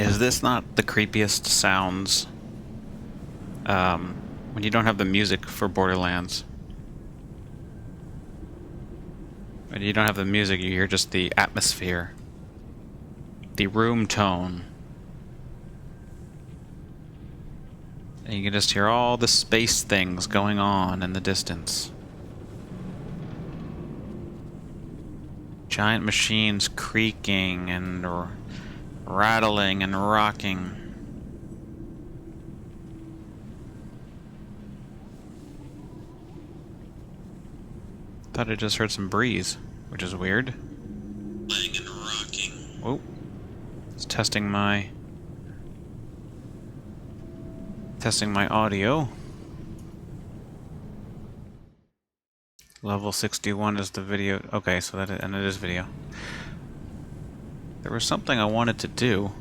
Is this not the creepiest sounds when you don't have the music for Borderlands? When you don't have the music, you hear just the atmosphere, the room tone. And you can just hear all the space things going on in the distance. Giant machines creaking and rattling and rocking. Thought I just heard some breeze, which is weird. Playing and rocking. Whoa. It's testing my audio. Level 61 is the video. Okay, so it is video. There was something I wanted to do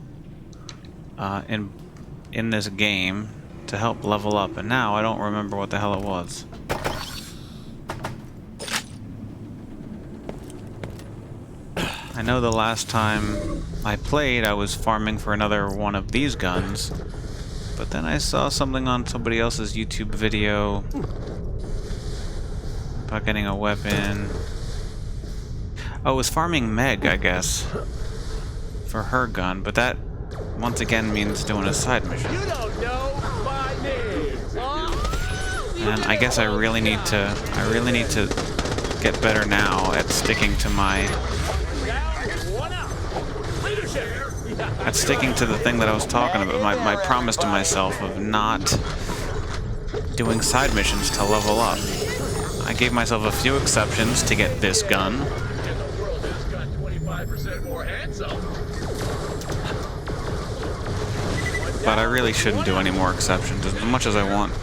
in this game to help level up, and now I don't remember what the hell it was. I know the last time I played, I was farming for another one of these guns, but then I saw something on somebody else's YouTube video about getting a weapon. Oh, it was farming Meg, I guess, for her gun, but that once again means doing a side mission. You don't know my name, huh? And I guess I really need to get better now at sticking to the thing that I was talking about, my promise to myself of not doing side missions to level up. I gave myself a few exceptions to get this gun. But I really shouldn't do any more exceptions, as much as I want.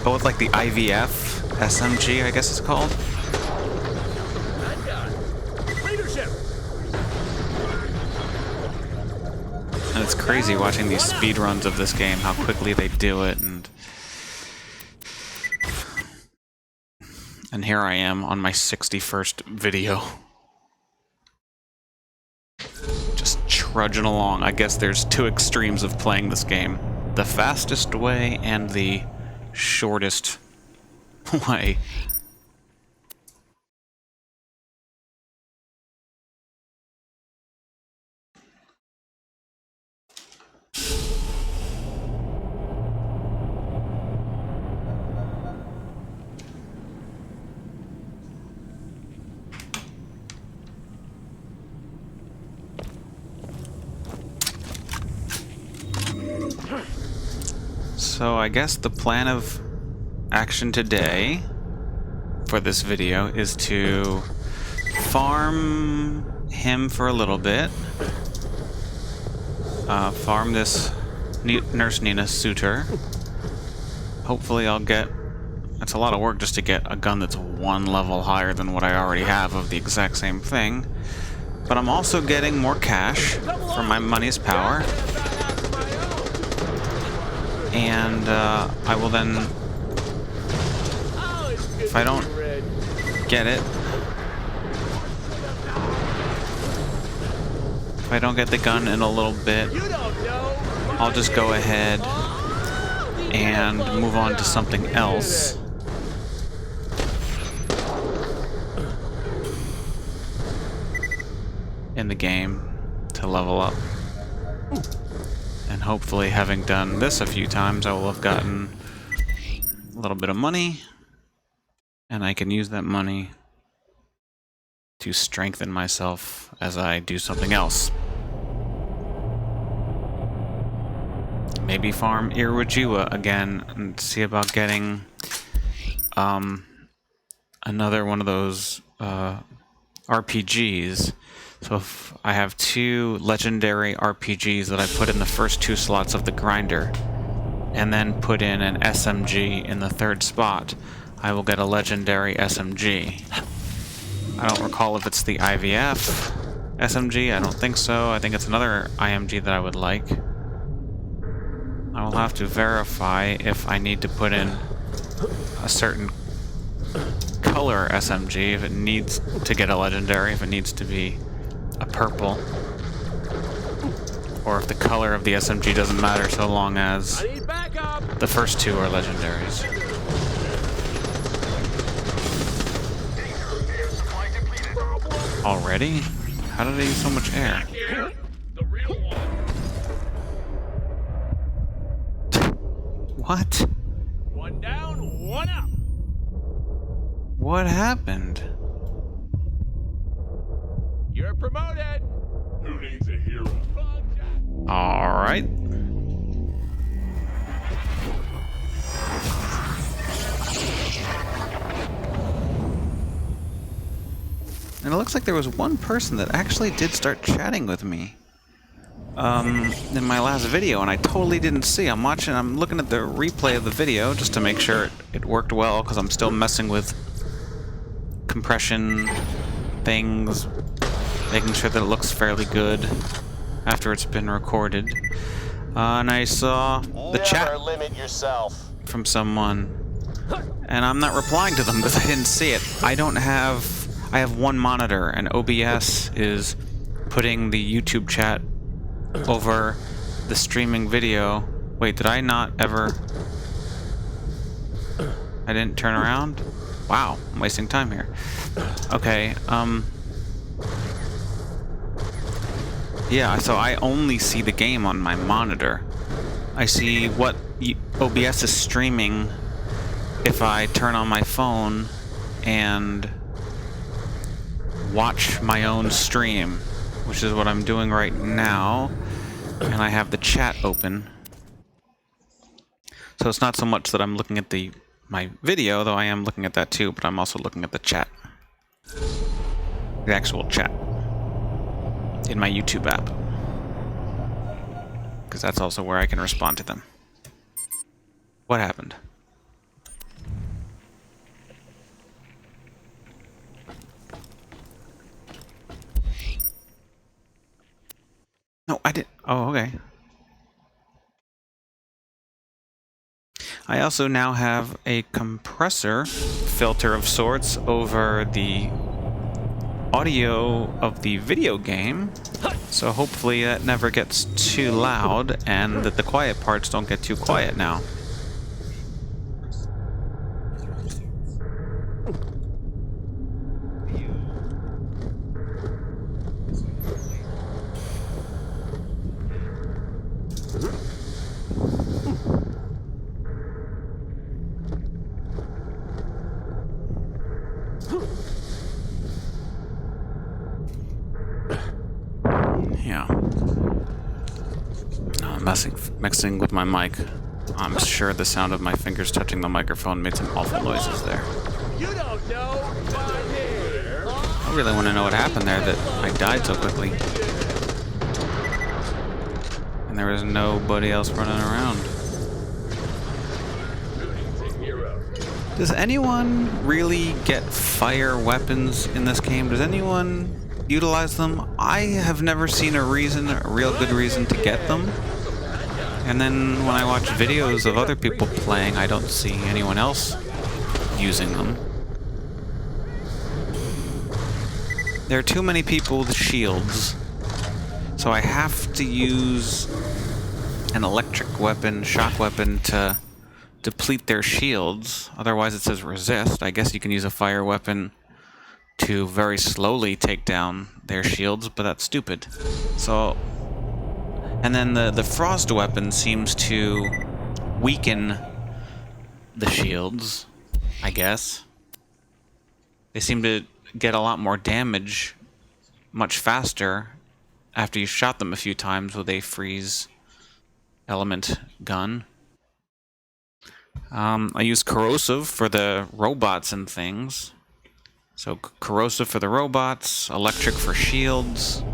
But with like the IVF SMG, I guess it's called. And it's crazy watching these speedruns of this game, how quickly they do it, and here I am on my 61st video. Just trudging along. I guess there's two extremes of playing this game. The fastest way and the shortest way. So I guess the plan of action today for this video is to farm him for a little bit. Farm this Nurse Nina suitor. Hopefully I'll get... That's a lot of work just to get a gun that's one level higher than what I already have of the exact same thing. But I'm also getting more cash for my money's power. And I will then, if I don't get it, if I don't get the gun in a little bit, I'll just go ahead and move on to something else. In the game to level up. And hopefully, having done this a few times, I will have gotten a little bit of money, and I can use that money to strengthen myself as I do something else. Maybe farm Irujiwa again and see about getting another one of those RPGs. So if I have two legendary RPGs that I put in the first two slots of the grinder, and then put in an SMG in the third spot, I will get a legendary SMG. I don't recall if it's the IVF SMG, I don't think so. I think it's another IMG that I would like. I will have to verify if I need to put in a certain color SMG, if it needs to get a legendary, if it needs to be a purple, or if the color of the SMG doesn't matter so long as I need backup. the first two are legendaries. Already? How did I use so much air? The real one. What? One down, one up. What happened? You're promoted. Who needs a hero? Alright. And it looks like there was one person that actually did start chatting with me in my last video, and I totally didn't see. I'm looking at the replay of the video just to make sure it worked well, because I'm still messing with compression things, making sure that it looks fairly good after it's been recorded. And I saw the chat limit yourself. from someone, and I'm not replying to them because I didn't see it. I have one monitor, and OBS is putting the YouTube chat over the streaming video. Wait, did I not ever... I didn't turn around? Wow, I'm wasting time here. Okay, yeah, so I only see the game on my monitor. I see what OBS is streaming if I turn on my phone and watch my own stream, which is what I'm doing right now, and I have the chat open. So it's not so much that I'm looking at my video, though I am looking at that too, but I'm also looking at the chat. The actual chat in my YouTube app, because that's also where I can respond to them. What happened? No, I didn't. Oh, okay. I also now have a compressor filter of sorts over the audio of the video game, so hopefully that never gets too loud and that the quiet parts don't get too quiet now. Yeah. Mixing with my mic. I'm sure the sound of my fingers touching the microphone made some awful noises there. You don't know my name. I really want to know what happened there that I died so quickly. And there was nobody else running around. Does anyone really get fire weapons in this game? Does anyone utilize them? I have never seen a real good reason to get them. And then when I watch videos of other people playing, I don't see anyone else using them. There are too many people with shields, so I have to use an electric weapon, shock weapon, to deplete their shields. Otherwise it says resist. I guess you can use a fire weapon to very slowly take down their shields, but that's stupid. So, and then the frost weapon seems to weaken the shields, I guess. They seem to get a lot more damage much faster after you shot them a few times with a freeze element gun. I use corrosive for the robots and things. So corrosive for the robots, electric for shields.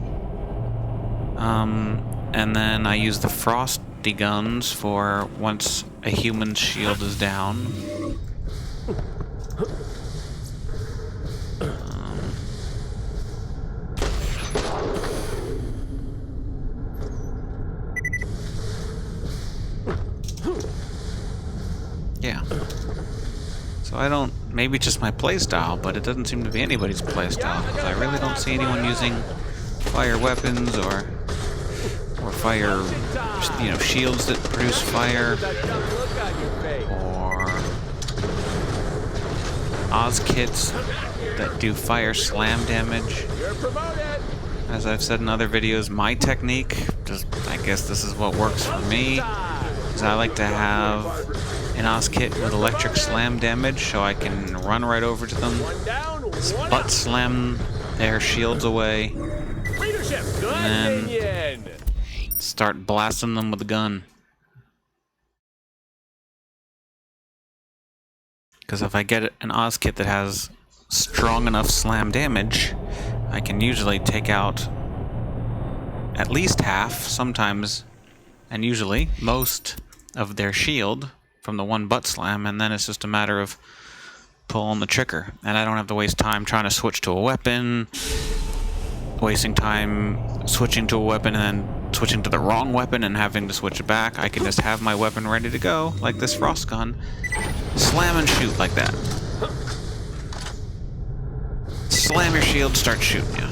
And then I use the frosty guns for once a human shield is down. Yeah. So I don't... Maybe it's just my playstyle, but it doesn't seem to be anybody's playstyle, because I really don't see anyone using fire weapons or or fire, you know, shields that produce fire, or Oz kits that do fire slam damage. As I've said in other videos, my technique, I guess this is what works for me, is I like to have an Oz kit with electric slam damage so I can run right over to them, butt slam their shields away, and then start blasting them with a gun. Because if I get an Oz kit that has strong enough slam damage, I can usually take out at least half, sometimes, and usually most of their shield from the one butt slam, and then it's just a matter of pulling the trigger. And I don't have to waste time trying to switch to a weapon, wasting time switching to a weapon and then switching to the wrong weapon and having to switch it back. I can just have my weapon ready to go, like this frost gun. Slam and shoot like that. Slam your shield, start shooting you.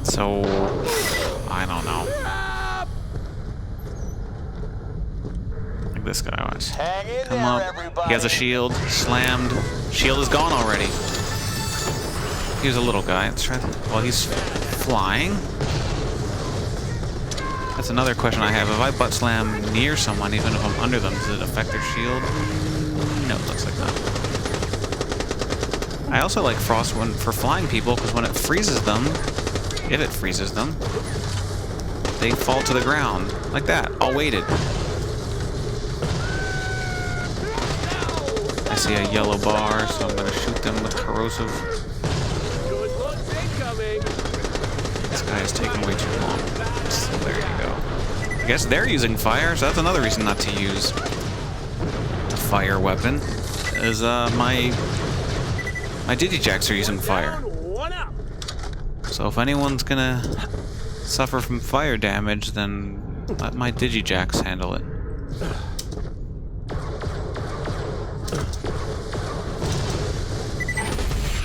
So, I don't know. Like this guy was. Come up. He has a shield, slammed. Shield is gone already. He was a little guy. Let's try. Well, he's flying. That's another question I have. If I butt slam near someone, even if I'm under them, does it affect their shield? No, it looks like that. I also like frost for flying people, because when it freezes them, if it freezes them, they fall to the ground. Like that, all weighted. I see a yellow bar, so I'm going to shoot them with corrosive. This guy is taking way too long. So there you go. I guess they're using fire, so that's another reason not to use a fire weapon. Is my digijacks are using fire. So if anyone's gonna suffer from fire damage, then let my digijacks handle it.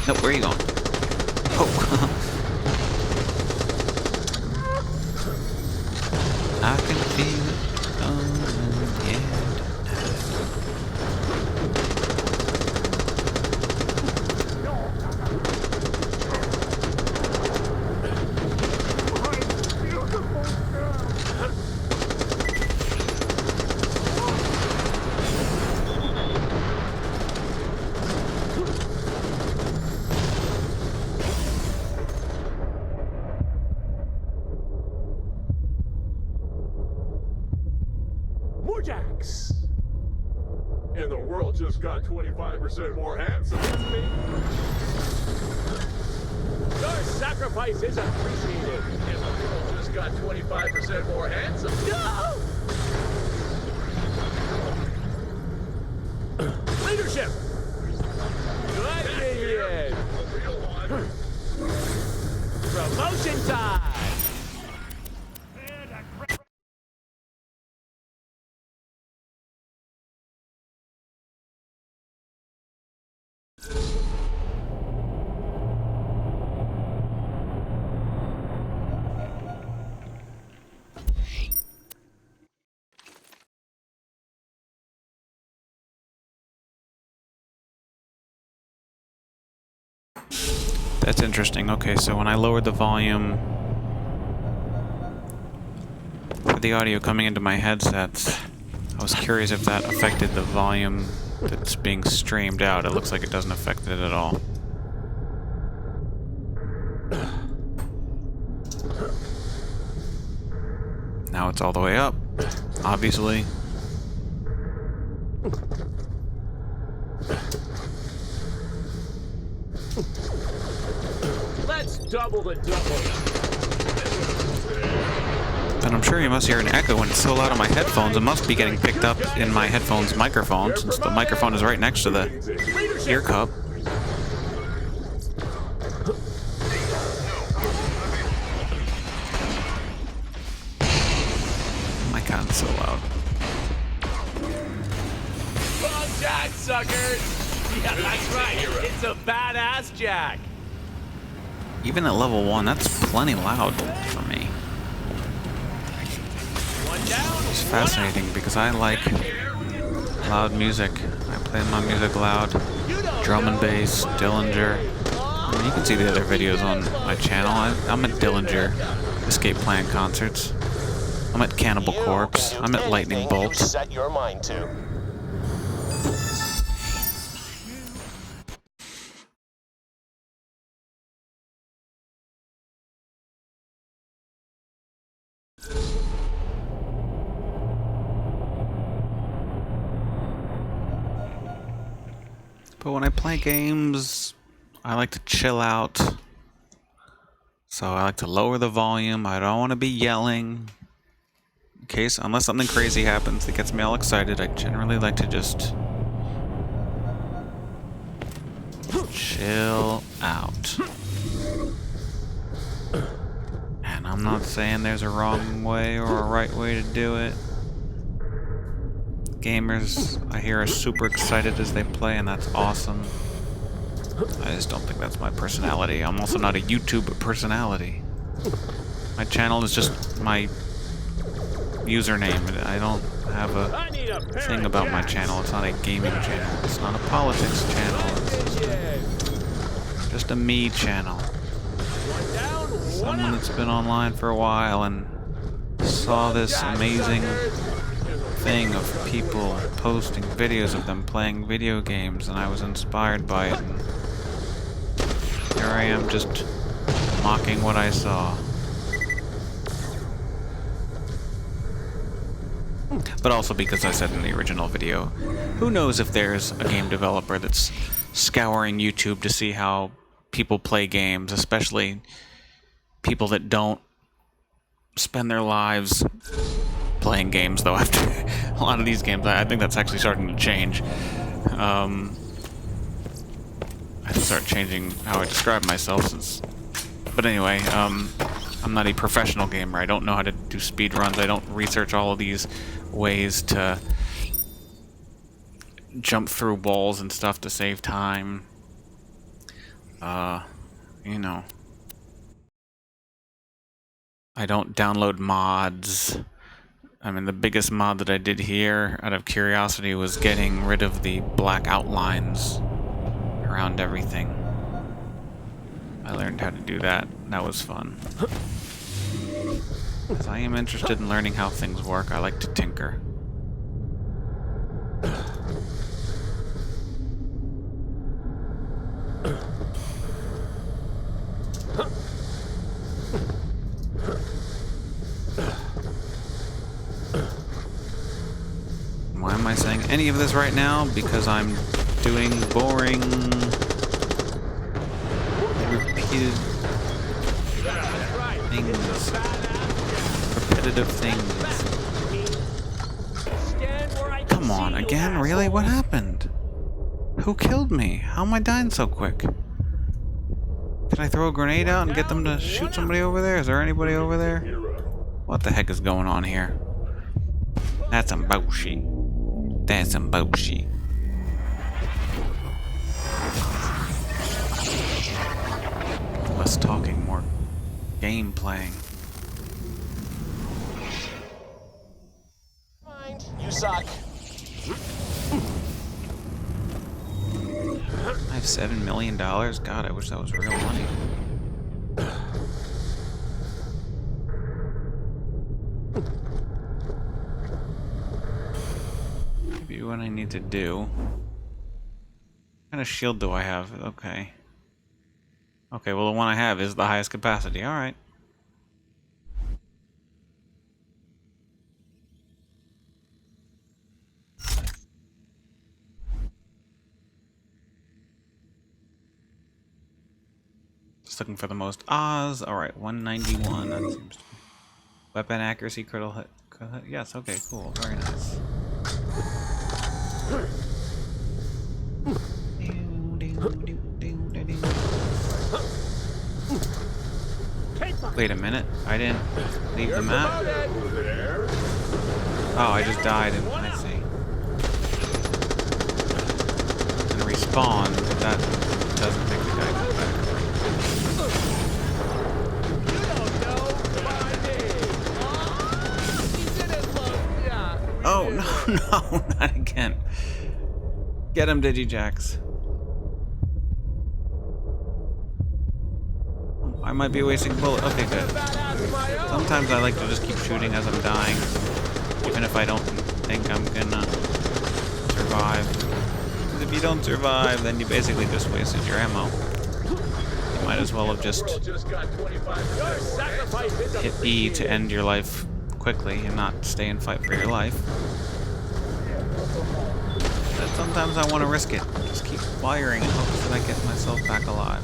No, where are you going? Oh. I can feel it coming, yeah. Jacks. And the world just got 25% more handsome than me. Your sacrifice is appreciated. And the world just got 25% more handsome. No! Leadership! Good minion! Promotion time! That's interesting. Okay, so when I lowered the volume for the audio coming into my headsets, I was curious if that affected the volume that's being streamed out. It looks like it doesn't affect it at all. Now it's all the way up, obviously. Let's double the double. And I'm sure you must hear an echo when it's so loud on my headphones. It must be getting picked up in my headphones microphone, since the microphone is right next to the ear cup. My God, it's so loud. Wrong jack, suckers! Yeah, that's right. It's a badass jack. Even at level 1, that's plenty loud for me. It's fascinating because I like loud music. I play my music loud. Drum and bass, Dillinger. I mean, you can see the other videos on my channel. I'm at Dillinger Escape Plan concerts. I'm at Cannibal Corpse. I'm at Lightning Bolt. Set your mind to. But when I play games, I like to chill out. So I like to lower the volume. I don't want to be yelling. In case, unless something crazy happens that gets me all excited, I generally like to just chill out. And I'm not saying there's a wrong way or a right way to do it. Gamers, I hear, are super excited as they play, and that's awesome. I just don't think that's my personality. I'm also not a YouTube personality. My channel is just my username. I don't have a thing about my channel. It's not a gaming channel. It's not a politics channel. It's just a me channel. Someone that's been online for a while and saw this amazing thing of people posting videos of them playing video games, and I was inspired by it, and here I am just mocking what I saw. But also because I said in the original video, who knows if there's a game developer that's scouring YouTube to see how people play games, especially people that don't spend their lives playing games, though. After a lot of these games, I think that's actually starting to change. I have to start changing how I describe myself, but anyway, I'm not a professional gamer. I don't know how to do speed runs. I don't research all of these ways to jump through walls and stuff to save time. You know, I don't download mods. I mean, the biggest mod that I did here, out of curiosity, was getting rid of the black outlines around everything. I learned how to do that. That was fun. Because I am interested in learning how things work. I like to tinker. Why am I saying any of this right now? Because I'm doing boring, repeated things. Repetitive things. Come on, again? Really? What happened? Who killed me? How am I dying so quick? Can I throw a grenade out and get them to shoot somebody over there? Is there anybody over there? What the heck is going on here? That's some bullshit. That's some bullshit. Less talking, more game playing. You suck. I have $7 million? God, I wish that was real money. Maybe what I need to do. What kind of shield do I have? Okay. Okay, well the one I have is the highest capacity. Alright. Just looking for the most Oz. Alright, 191. That seems to be. Weapon accuracy, critical hit. Yes, okay, cool. Very nice. Wait a minute. I didn't leave the map. Oh, I just died and I see. And respawn, but that doesn't make the guy go back. No, not again. Get him, Digijax. I might be wasting bullets. Okay, good. Sometimes I like to just keep shooting as I'm dying, even if I don't think I'm gonna survive. Because if you don't survive, then you basically just wasted your ammo. You might as well have just hit E to end your life quickly and not stay and fight for your life. But sometimes I want to risk it. Just keep firing and hope that I get myself back alive.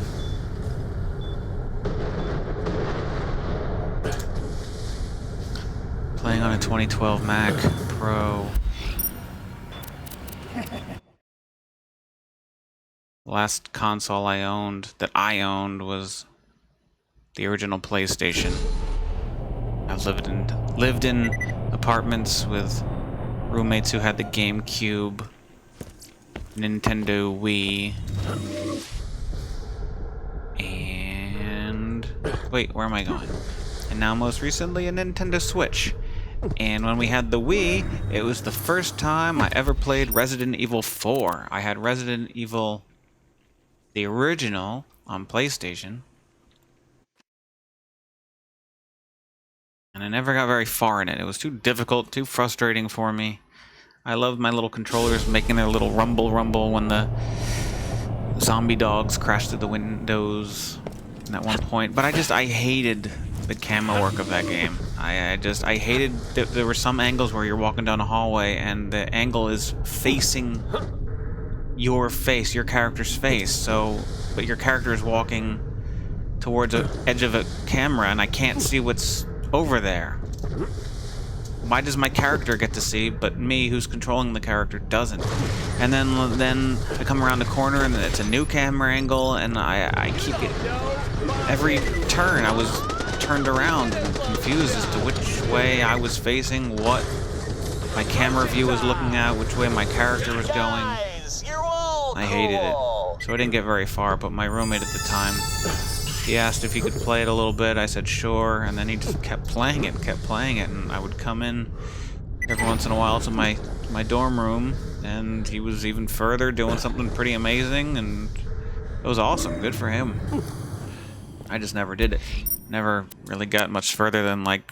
Playing on a 2012 Mac Pro. Last console I owned was the original PlayStation. I've lived in apartments with roommates who had the GameCube, Nintendo Wii, and wait, where am I going? And now most recently a Nintendo Switch. And when we had the Wii, it was the first time I ever played Resident Evil 4. I had Resident Evil, the original, on PlayStation. And I never got very far in it. It was too difficult, too frustrating for me. I loved my little controllers making their little rumble when the zombie dogs crashed through the windows at one point. But I hated the camera work of that game. I hated that there were some angles where you're walking down a hallway and the angle is facing your face, your character's face. But your character is walking towards the edge of a camera and I can't see what's over there. Why does my character get to see, but me, who's controlling the character, doesn't? And then I come around the corner and it's a new camera angle, and I keep it. Every turn, I was turned around and confused as to which way I was facing, what my camera view was looking at, which way my character was going. I hated it. So I didn't get very far, but my roommate at the time, he asked if he could play it a little bit. I said sure, and then he just kept playing it, and I would come in every once in a while to my dorm room, and he was even further doing something pretty amazing, and it was awesome. Good for him. I just never did it. Never really got much further than, like,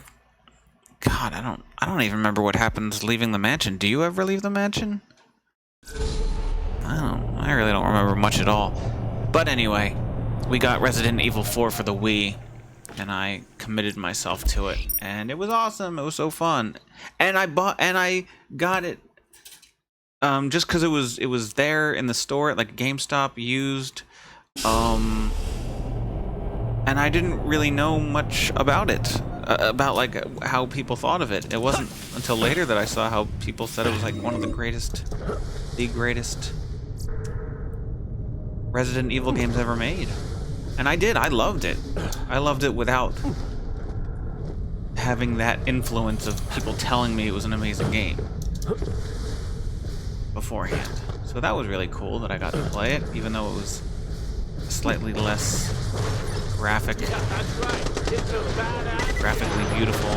God, I don't even remember what happens leaving the mansion. Do you ever leave the mansion? I really don't remember much at all. But anyway, we got Resident Evil 4 for the Wii, and I committed myself to it, and it was awesome. It was so fun, and I got it just because it was there in the store at like GameStop used, and I didn't really know much about it, about like how people thought of it. It wasn't until later that I saw how people said it was like one of the greatest Resident Evil games ever made. And I did. I loved it. I loved it without having that influence of people telling me it was an amazing game beforehand. So that was really cool that I got to play it, even though it was a slightly less graphically beautiful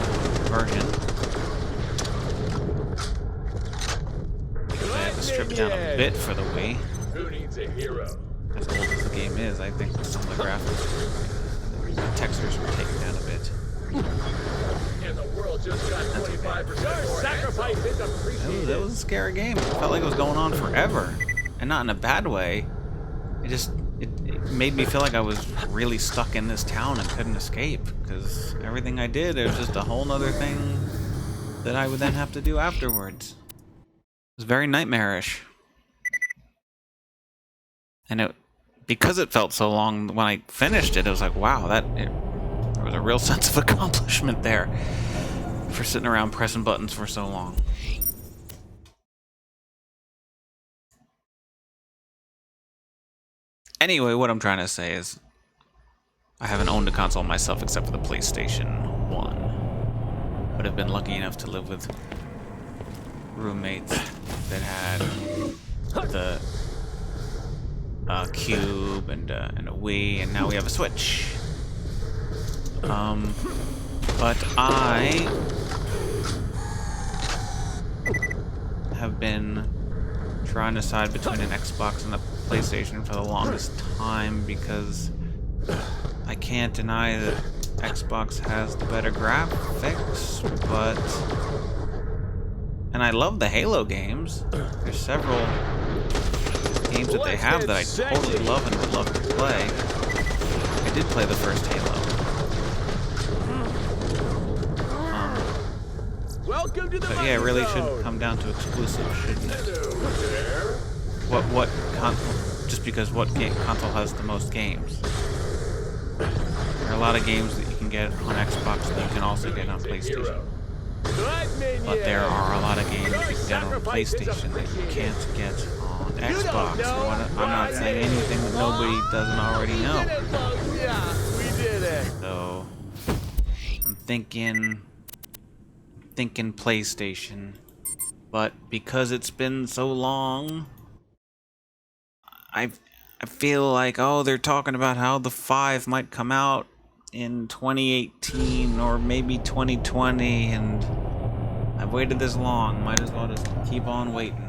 version. Because I had to strip down a bit for the Wii. Who needs a hero? As old as the game is, I think some of the graphics, the textures were taken down a bit. And the world just got 25% more sacrifice is appreciated. That was a scary game. It felt like it was going on forever, and not in a bad way. It made me feel like I was really stuck in this town and couldn't escape, because everything I did, it was just a whole nother thing that I would then have to do afterwards. It was very nightmarish. And because it felt so long, when I finished it, it was like, wow, there was a real sense of accomplishment there for sitting around pressing buttons for so long. Anyway, what I'm trying to say is I haven't owned a console myself except for the PlayStation 1. But I've been lucky enough to live with roommates that had the Cube and a Wii, and now we have a Switch. But I have been trying to decide between an Xbox and a PlayStation for the longest time because I can't deny that Xbox has the better graphics, but... And I love the Halo games. There's several games that they have that I totally love and would love to play. I did play the first Halo. Welcome to the But yeah, it really Zone. shouldn't come down to exclusives, shouldn't it? Hello there. Just because what console has the most games? There are a lot of games that you can get on Xbox that you can also get on PlayStation. But there are a lot of games you can get on PlayStation that you can't get on Xbox. I'm not saying anything that nobody doesn't already know. Yeah, we did it. So I'm thinking PlayStation. But because it's been so long, I feel like, oh, they're talking about how the 5 might come out in 2018 or maybe 2020, and I've waited this long, might as well just keep on waiting.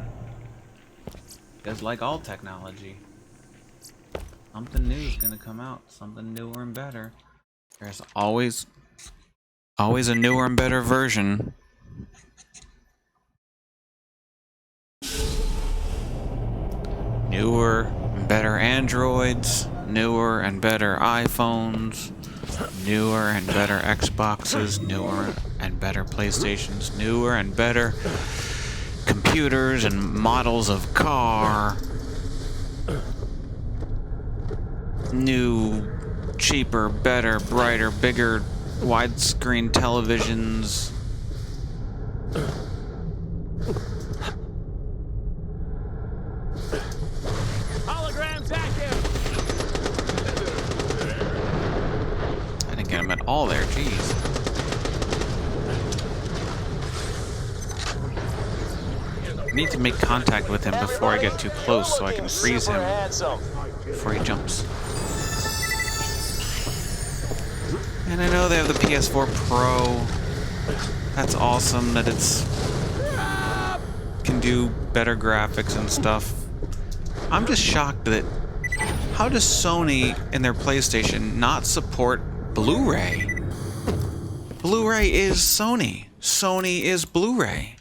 Because like all technology, something new is gonna come out, something newer and better. There's always a newer and better version. Newer and better Androids, newer and better iPhones, newer and better Xboxes, newer and better PlayStations, newer and better computers and models of car, new, cheaper, better, brighter, bigger, widescreen televisions. Holograms active. I didn't get them at all there, jeez. I need to make contact with him before I get too close so I can freeze him before he jumps. And I know they have the PS4 Pro. That's awesome that it's can do better graphics and stuff. I'm just shocked that how does Sony and their PlayStation not support Blu-ray? Blu-ray is Sony. Sony is Blu-ray.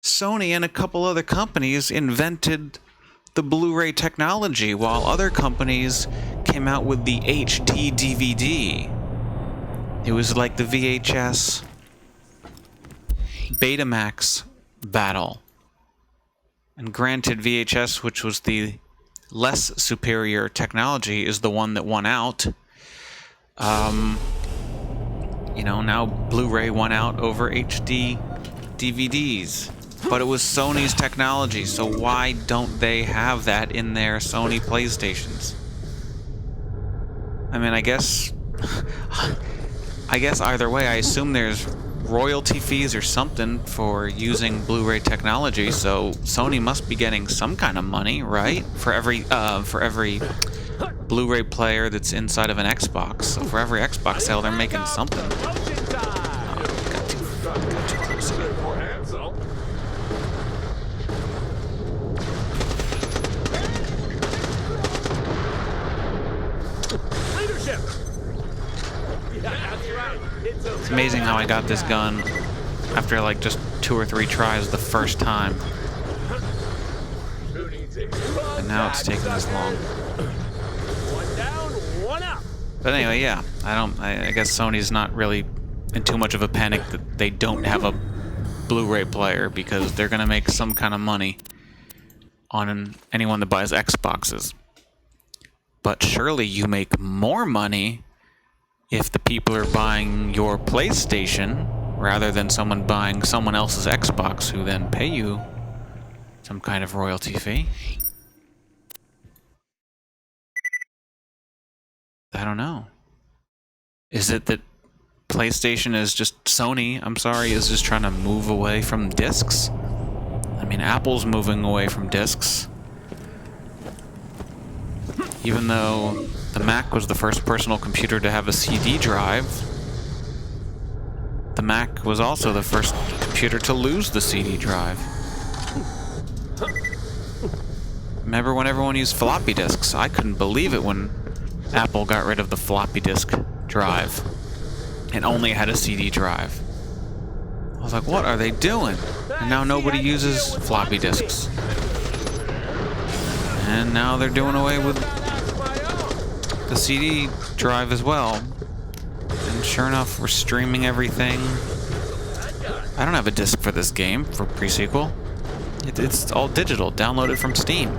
Sony and a couple other companies invented the Blu-ray technology while other companies came out with the HD DVD. It was like the VHS Betamax battle. And granted, VHS, which was the less superior technology, is the one that won out. You know, now Blu-ray won out over HD DVDs. But it was Sony's technology, so why don't they have that in their Sony PlayStations? I mean, I guess either way, I assume there's royalty fees or something for using Blu-ray technology, so Sony must be getting some kind of money, right? For every Blu-ray player that's inside of an Xbox. So for every Xbox sale, they're making something. Got too close again. Leadership. Yeah, that's right. It's amazing how I got this gun after like just 2 or 3 tries the first time. And now it's taking this long. One down, one up. But anyway, yeah, I guess Sony's not really in too much of a panic that they don't have a Blu-ray player because they're gonna make some kind of money on anyone that buys Xboxes. But surely you make more money if the people are buying your PlayStation rather than someone buying someone else's Xbox who then pay you some kind of royalty fee. I don't know. Is it that PlayStation is just Sony, is just trying to move away from discs? I mean, Apple's moving away from discs. Even though the Mac was the first personal computer to have a CD drive. The Mac was also the first computer to lose the CD drive. Remember when everyone used floppy disks? I couldn't believe it when Apple got rid of the floppy disk drive and only had a CD drive. I was like, what are they doing? And now nobody uses floppy disks. And now they're doing away with the CD drive as well. And sure enough, we're streaming everything. I don't have a disc for this game, for pre-sequel. It's all digital, downloaded from Steam.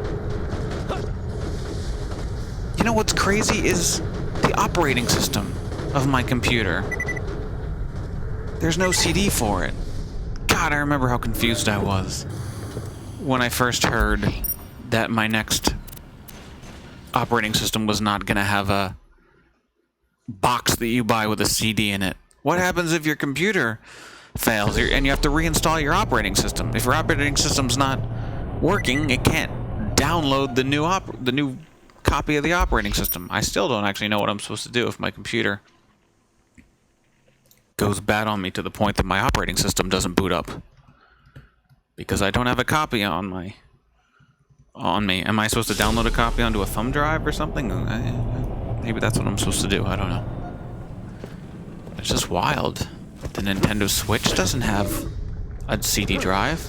You know what's crazy is the operating system of my computer. There's no CD for it. God, I remember how confused I was when I first heard that my next operating system was not going to have a box that you buy with a CD in it. What happens if your computer fails and you have to reinstall your operating system? If your operating system's not working, it can't download the new copy of the operating system. I still don't actually know what I'm supposed to do if my computer goes bad on me to the point that my operating system doesn't boot up because I don't have a copy on me. Am I supposed to download a copy onto a thumb drive or something? Maybe that's what I'm supposed to do. I don't know. It's just wild. The Nintendo Switch doesn't have a CD drive.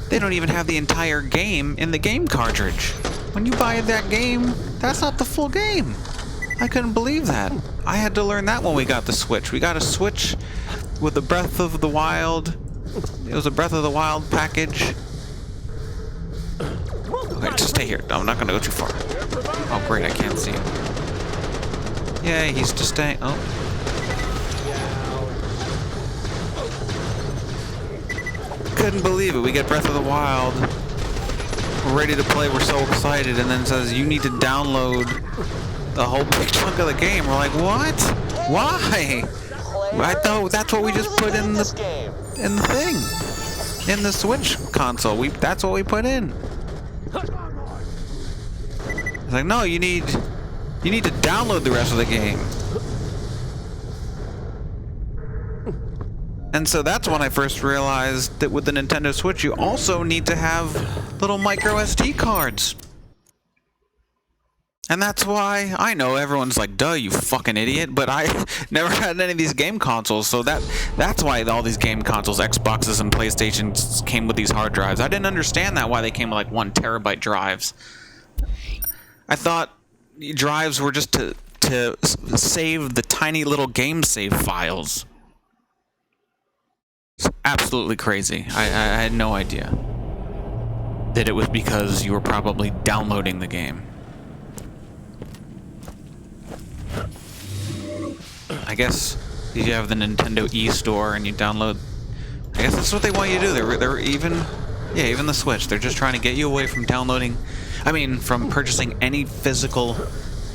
They don't even have the entire game in the game cartridge. When you buy that game, that's not the full game. I couldn't believe that. I had to learn that when we got the Switch. We got a Switch with the Breath of the Wild. It was a Breath of the Wild package. Okay, just stay here. I'm not gonna go too far. Oh, great, I can't see him. Yeah, he's just staying. Oh. Couldn't believe it. We get Breath of the Wild. We're ready to play. We're so excited. And then it says, you need to download the whole big chunk of the game. We're like, what? Why? I thought that's what we just put in the thing. In the Switch console. That's what we put in. It's like, no, you need to download the rest of the game. And so that's when I first realized that with the Nintendo Switch, you also need to have little micro SD cards. And that's why I know everyone's like, duh, you fucking idiot, but I never had any of these game consoles, so that's why all these game consoles, Xboxes and PlayStations came with these hard drives. I didn't understand why they came with like 1 terabyte drives. I thought drives were just to save the tiny little game save files. It's absolutely crazy. I had no idea that it was because you were probably downloading the game. I guess if you have the Nintendo eStore and you download, I guess that's what they want you to do. They're even the Switch. They're just trying to get you away from from purchasing any physical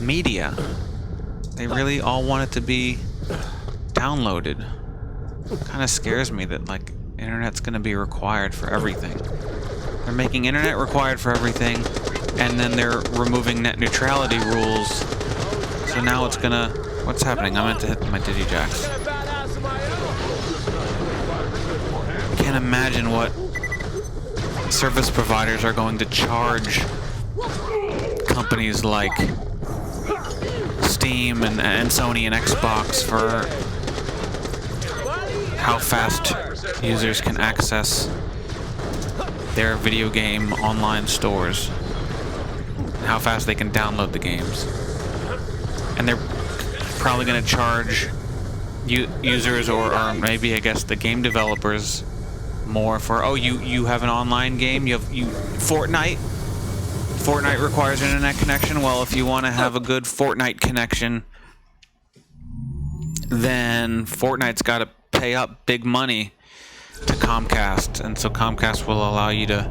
media. They really all want it to be downloaded. Kind of scares me that like internet's going to be required for everything. They're making internet required for everything, and then they're removing net neutrality rules. So now it's gonna. What's happening? I meant to hit my Digijacks. I can't imagine what service providers are going to charge companies like Steam and Sony and Xbox for how fast users can access their video game online stores, and how fast they can download the games. And they're probably going to charge users or maybe I guess the game developers more for, oh, you have an online game, you Fortnite requires an internet connection. Well, if you want to have a good Fortnite connection, then Fortnite's got to pay up big money to Comcast, and so Comcast will allow you to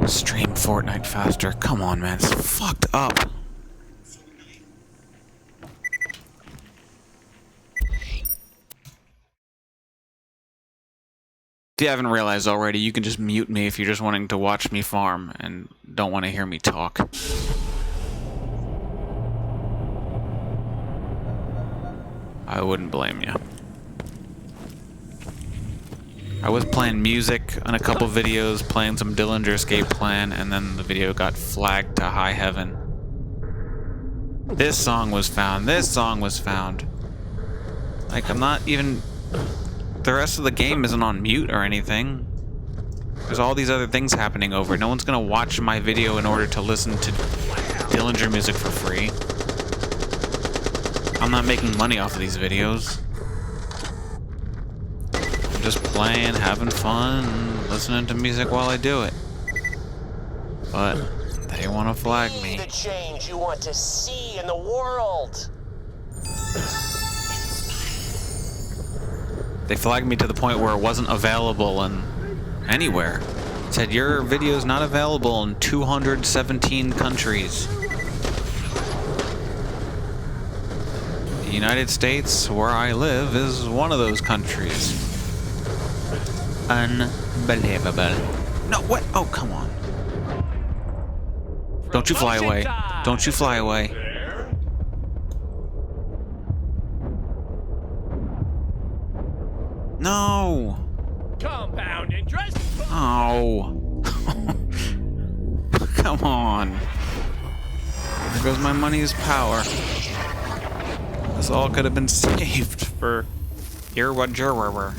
stream Fortnite faster. Come on, man, it's fucked up. If you haven't realized already, you can just mute me if you're just wanting to watch me farm and don't want to hear me talk. I wouldn't blame you. I was playing music on a couple videos, playing some Dillinger Escape Plan, and then the video got flagged to high heaven. This song was found. This song was found. Like, I'm not even... The rest of the game isn't on mute or anything. There's all these other things happening over. No one's gonna watch my video in order to listen to Dillinger music for free. I'm not making money off of these videos. I'm just playing, having fun, listening to music while I do it. But they want to flag me. The change you want to see in the world. They flagged me to the point where it wasn't available anywhere. It said your video is not available in 217 countries. The United States, where I live, is one of those countries. Unbelievable. No, what? Oh, come on. Don't you fly away. Don't you fly away. No! Compound interest. Oh. Come on. There goes my money's power. This all could have been saved for Irwajerwer.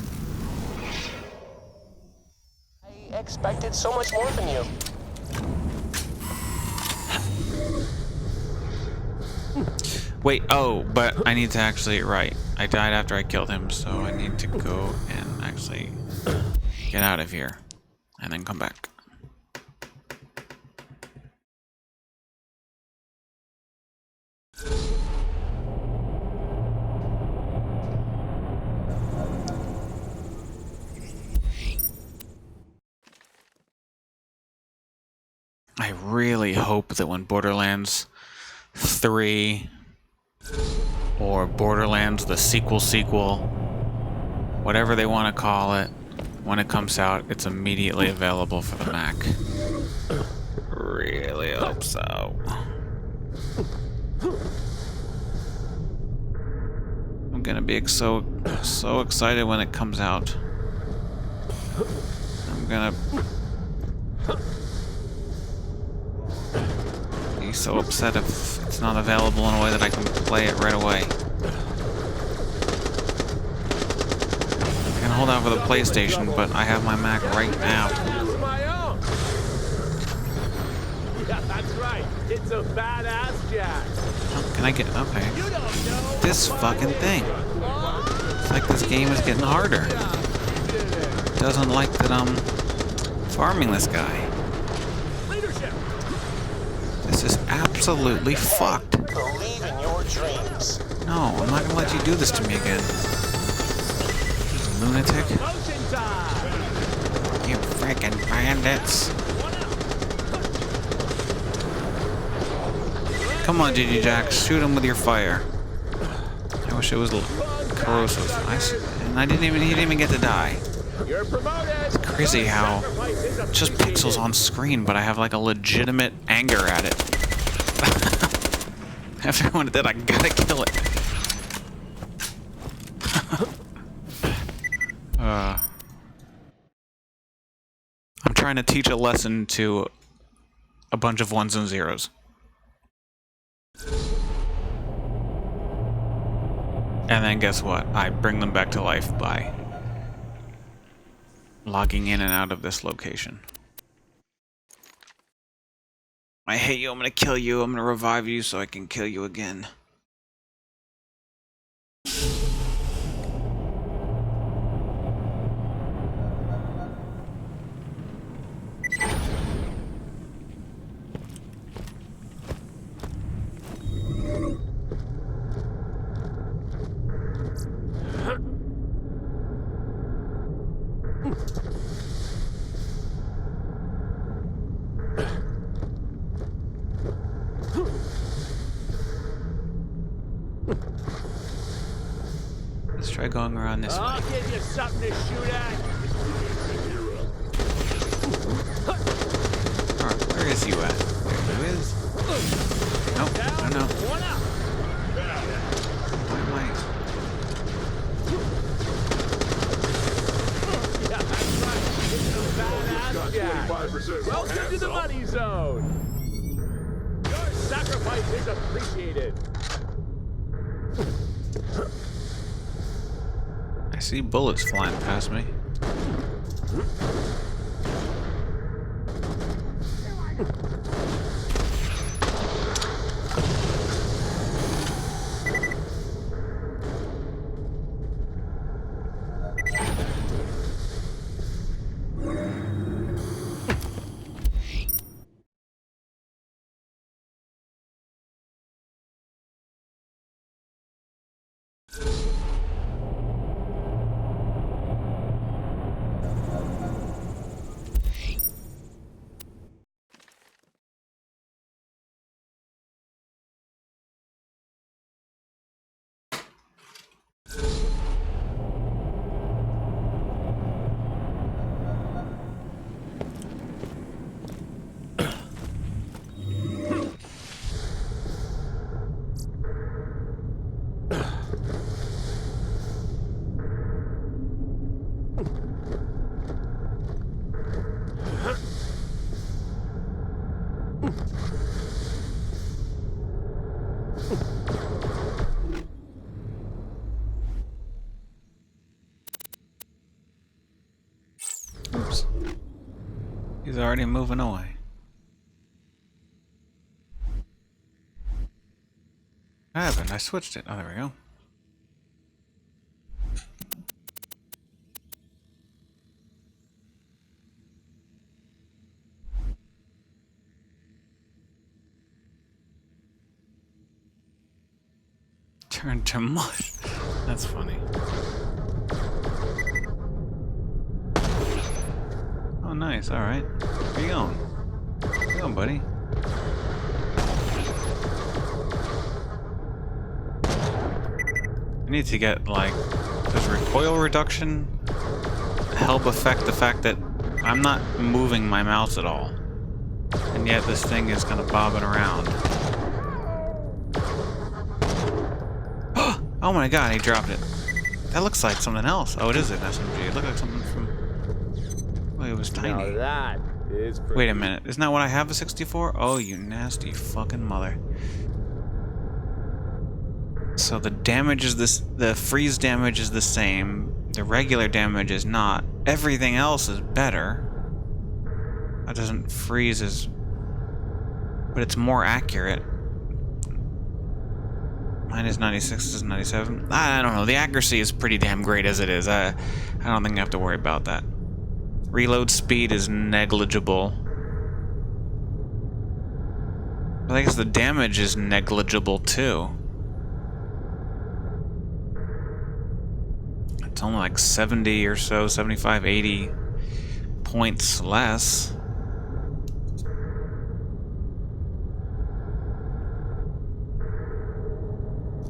I expected so much more from you. Wait, oh, but I need to actually, right. I died after I killed him, so I need to go and actually get out of here and then come back. I really hope that when Borderlands 3 or Borderlands the sequel, whatever they want to call it, when it comes out, it's immediately available for the Mac. Really hope so. I'm gonna be so excited when it comes out. I'm gonna be so upset if it's not available in a way that I can play it right away. I can hold out for the PlayStation, but I have my Mac right now. Yeah, that's right. It's a badass jack. Oh, can I get... Okay. This fucking thing. It's like this game is getting harder. It doesn't like that I'm farming this guy. This is absolutely fucked. Believe in your dreams. No, I'm not gonna let you do this to me again. Lunatic. You freaking bandits. Come on, Digijax, shoot him with your fire. I wish it was corrosive. And he didn't even get to die. It's crazy how it's just pixels on screen, but I have like a legitimate anger at it. Everyone did, I gotta kill it. I'm trying to teach a lesson to a bunch of ones and zeros. And then guess what? I bring them back to life by logging in and out of this location. I hate you, I'm gonna kill you, I'm gonna revive you so I can kill you again. Let's try going around this way. I'll give you something to shoot at. Alright, where is you at? There you is. Nope, I don't know. Why am I? appreciated. I see bullets flying past me. Oops. He's already moving away. What happened? I switched it. Oh, there we go. Turned to mush. That's funny. Oh, nice. All right. Where you going? Where you going, buddy? I need to get, like, does recoil reduction help affect the fact that I'm not moving my mouse at all? And yet this thing is kind of bobbing around. Oh my god, he dropped it. That looks like something else. Oh, it is an SMG. It looked like something from... Oh, it was tiny. Now that is pretty. Wait a minute. Isn't that what I have, a 64? Oh, you nasty fucking mother. So the damage is this... The freeze damage is the same. The regular damage is not. Everything else is better. That doesn't freeze as... But it's more accurate. Mine is 96, this is 97. I don't know. The accuracy is pretty damn great as it is. I don't think I have to worry about that. Reload speed is negligible. But I guess the damage is negligible too. It's only like 70 or so, 75, 80 points less.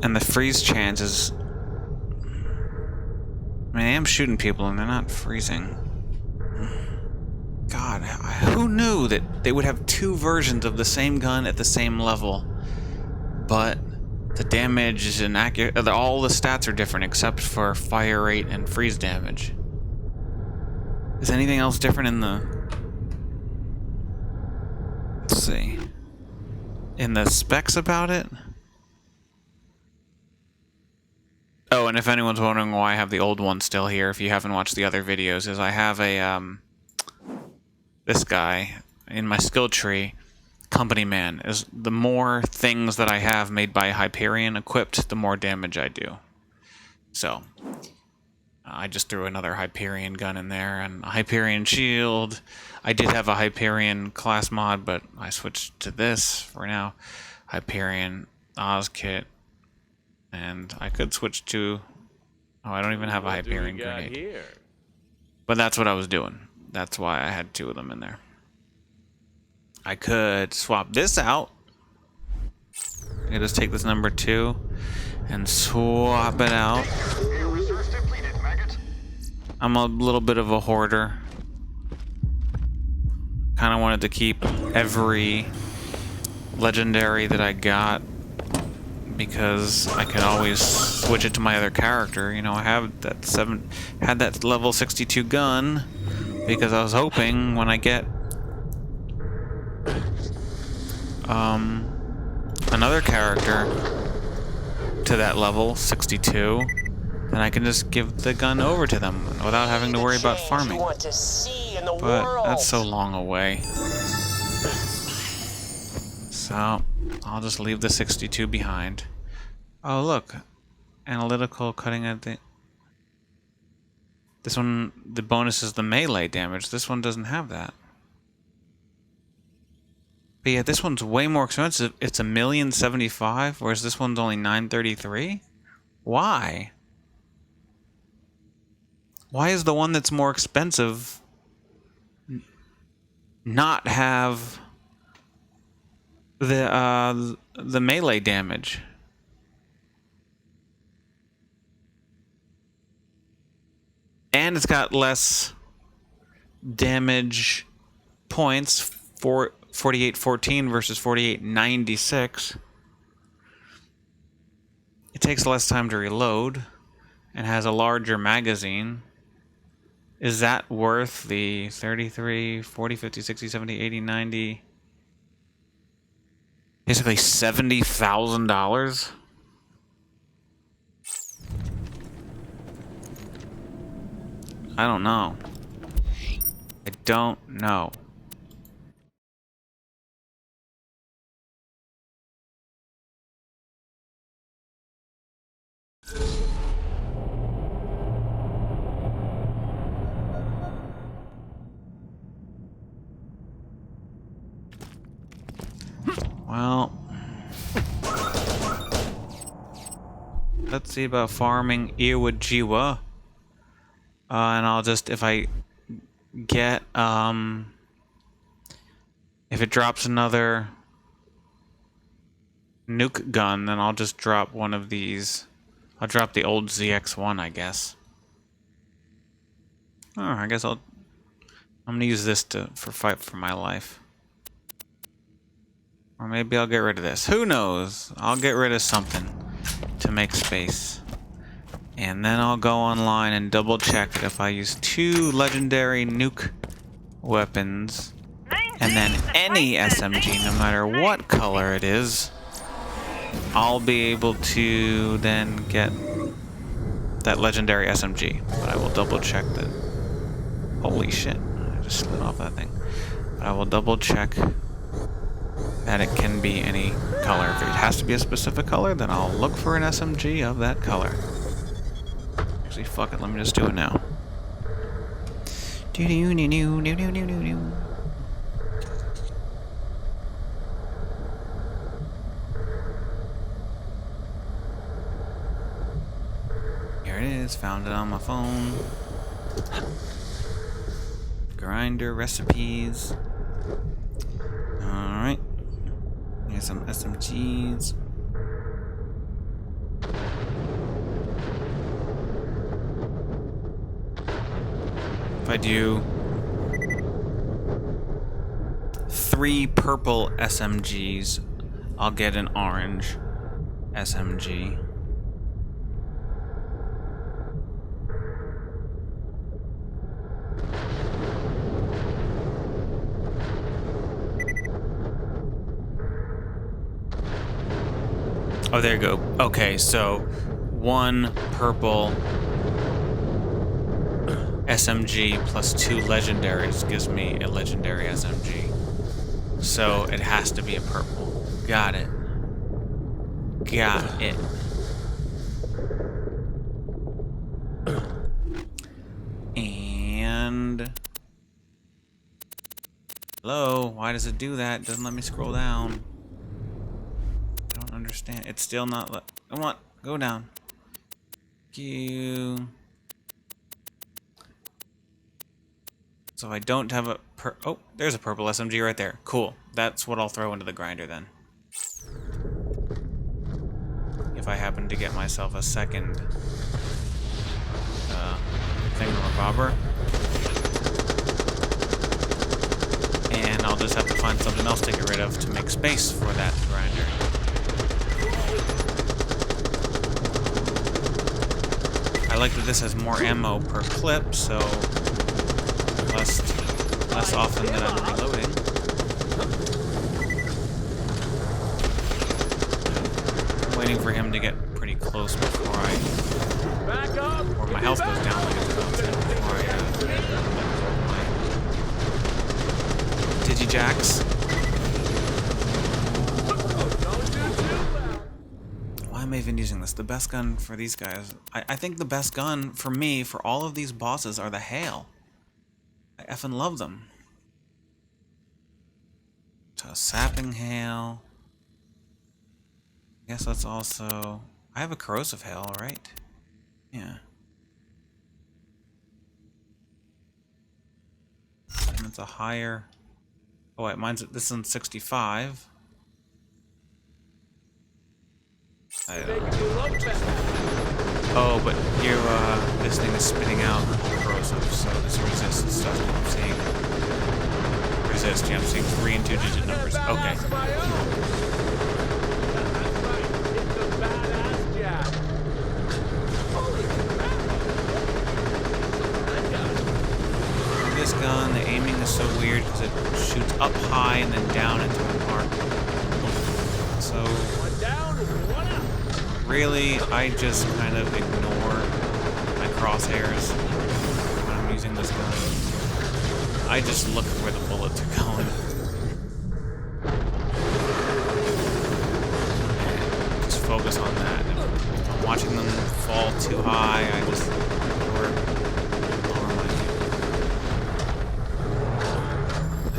And the freeze chance is... I mean, I am shooting people and they're not freezing. God, who knew that they would have two versions of the same gun at the same level, but the damage and all the stats are different except for fire rate and freeze damage. Is anything else different in the... Let's see. In the specs about it? Oh, and if anyone's wondering why I have the old one still here, if you haven't watched the other videos, is I have a, this guy in my skill tree, Company Man. Is the more things that I have made by Hyperion equipped, the more damage I do. So, I just threw another Hyperion gun in there, and a Hyperion shield. I did have a Hyperion class mod, but I switched to this for now. Hyperion Oz kit. And I could switch to... Oh, I don't even have a Hyperion grenade. Here? But that's what I was doing. That's why I had two of them in there. I could swap this out. I could just take this number 2 and swap it out. I'm a little bit of a hoarder. Kind of wanted to keep every legendary that I got, because I can always switch it to my other character. You know, I have that had that level 62 gun because I was hoping when I get another character to that level, 62, then I can just give the gun over to them without having to worry about farming. You want to see in the But world. that's so long away. So, I'll just leave the 62 behind. Oh, look. Analytical cutting at the... This one, the bonus is the melee damage. This one doesn't have that. But yeah, this one's way more expensive. It's $1,075,000, whereas this one's only $933,000. Why? Why is the one that's more expensive not have the melee damage? And it's got less damage points for 4814 versus 4896. It takes less time to reload and has a larger magazine. Is that worth the 33, 40, 50, 60, 70, 80, 90? Basically $70,000? I don't know. I don't know. Well, let's see about farming Iwa Jiwa. And I'll just, if I get, if it drops another nuke gun, then I'll just drop one of these. I'll drop the old ZX-1, I guess. Oh, I guess I'm gonna use this for fight for my life. Or maybe I'll get rid of this. Who knows? I'll get rid of something to make space. And then I'll go online and double check that if I use 2 legendary nuke weapons and then any SMG, no matter what color it is, I'll be able to then get that legendary SMG. But I will double check that. Holy shit, I just slid off that thing. But I will double check that it can be any color. If it has to be a specific color, then I'll look for an SMG of that color. Actually, fuck it, let me just do it now. Here it is, found it on my phone. Grinder recipes. Alright. Here's some SMGs. If I do 3 purple SMGs, I'll get an orange SMG. Oh, there you go. Okay, so 1 purple SMG plus 2 legendaries gives me a legendary SMG. So it has to be a purple. Got it. Got it. And... Hello? Why does it do that? It doesn't let me scroll down. I don't understand. It's still not come on, go down. Q. So I don't have a oh, there's a purple SMG right there. Cool. That's what I'll throw into the grinder then. If I happen to get myself a second thingamabobber. And I'll just have to find something else to get rid of to make space for that grinder. I like that this has more ammo per clip, so less often that I'm reloading. waiting for him to get pretty close before Back up. or my health goes down like it's about to before I Digijacks. Don't do too loud. Why am I even using this? The best gun for these guys. I think the best gun for me, for all of these bosses, are the hail. I effing love them. So sapping hail. I guess that's also... I have a corrosive hail, right? Yeah. And it's a higher... Oh wait, this one's 65. Making you look bad. Oh, but you, this thing is spitting out corrosive, so this resist stuff I'm seeing. Resist, yeah, I'm seeing 3 and 2-digit numbers. Okay. Badass of my own. That's right. It's the badass jab. Holy crap. I got it. This gun, the aiming is so weird because it shoots up high and then down into a mark. So, One down, one out. really, I just kind of ignore my crosshairs when I'm using this gun. I just look at where the bullets are going. Just focus on that. If I'm watching them fall too high, I just lower my view.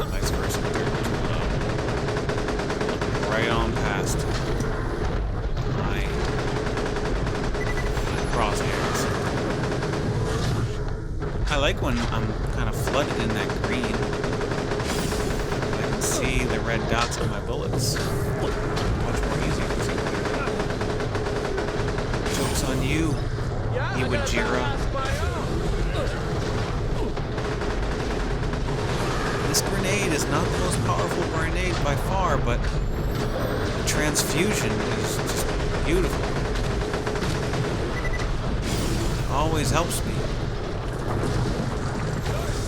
Vice versa, if they're too low. Look right on past my crosshairs. I like when I'm kind of flooded in that green. I can see the red dots on my bullets. Much more easy to see. Joke's on you, Yeah, Iwajiro. badass of my own. This grenade is not the most powerful grenade by far, but the transfusion is just beautiful. It always helps me.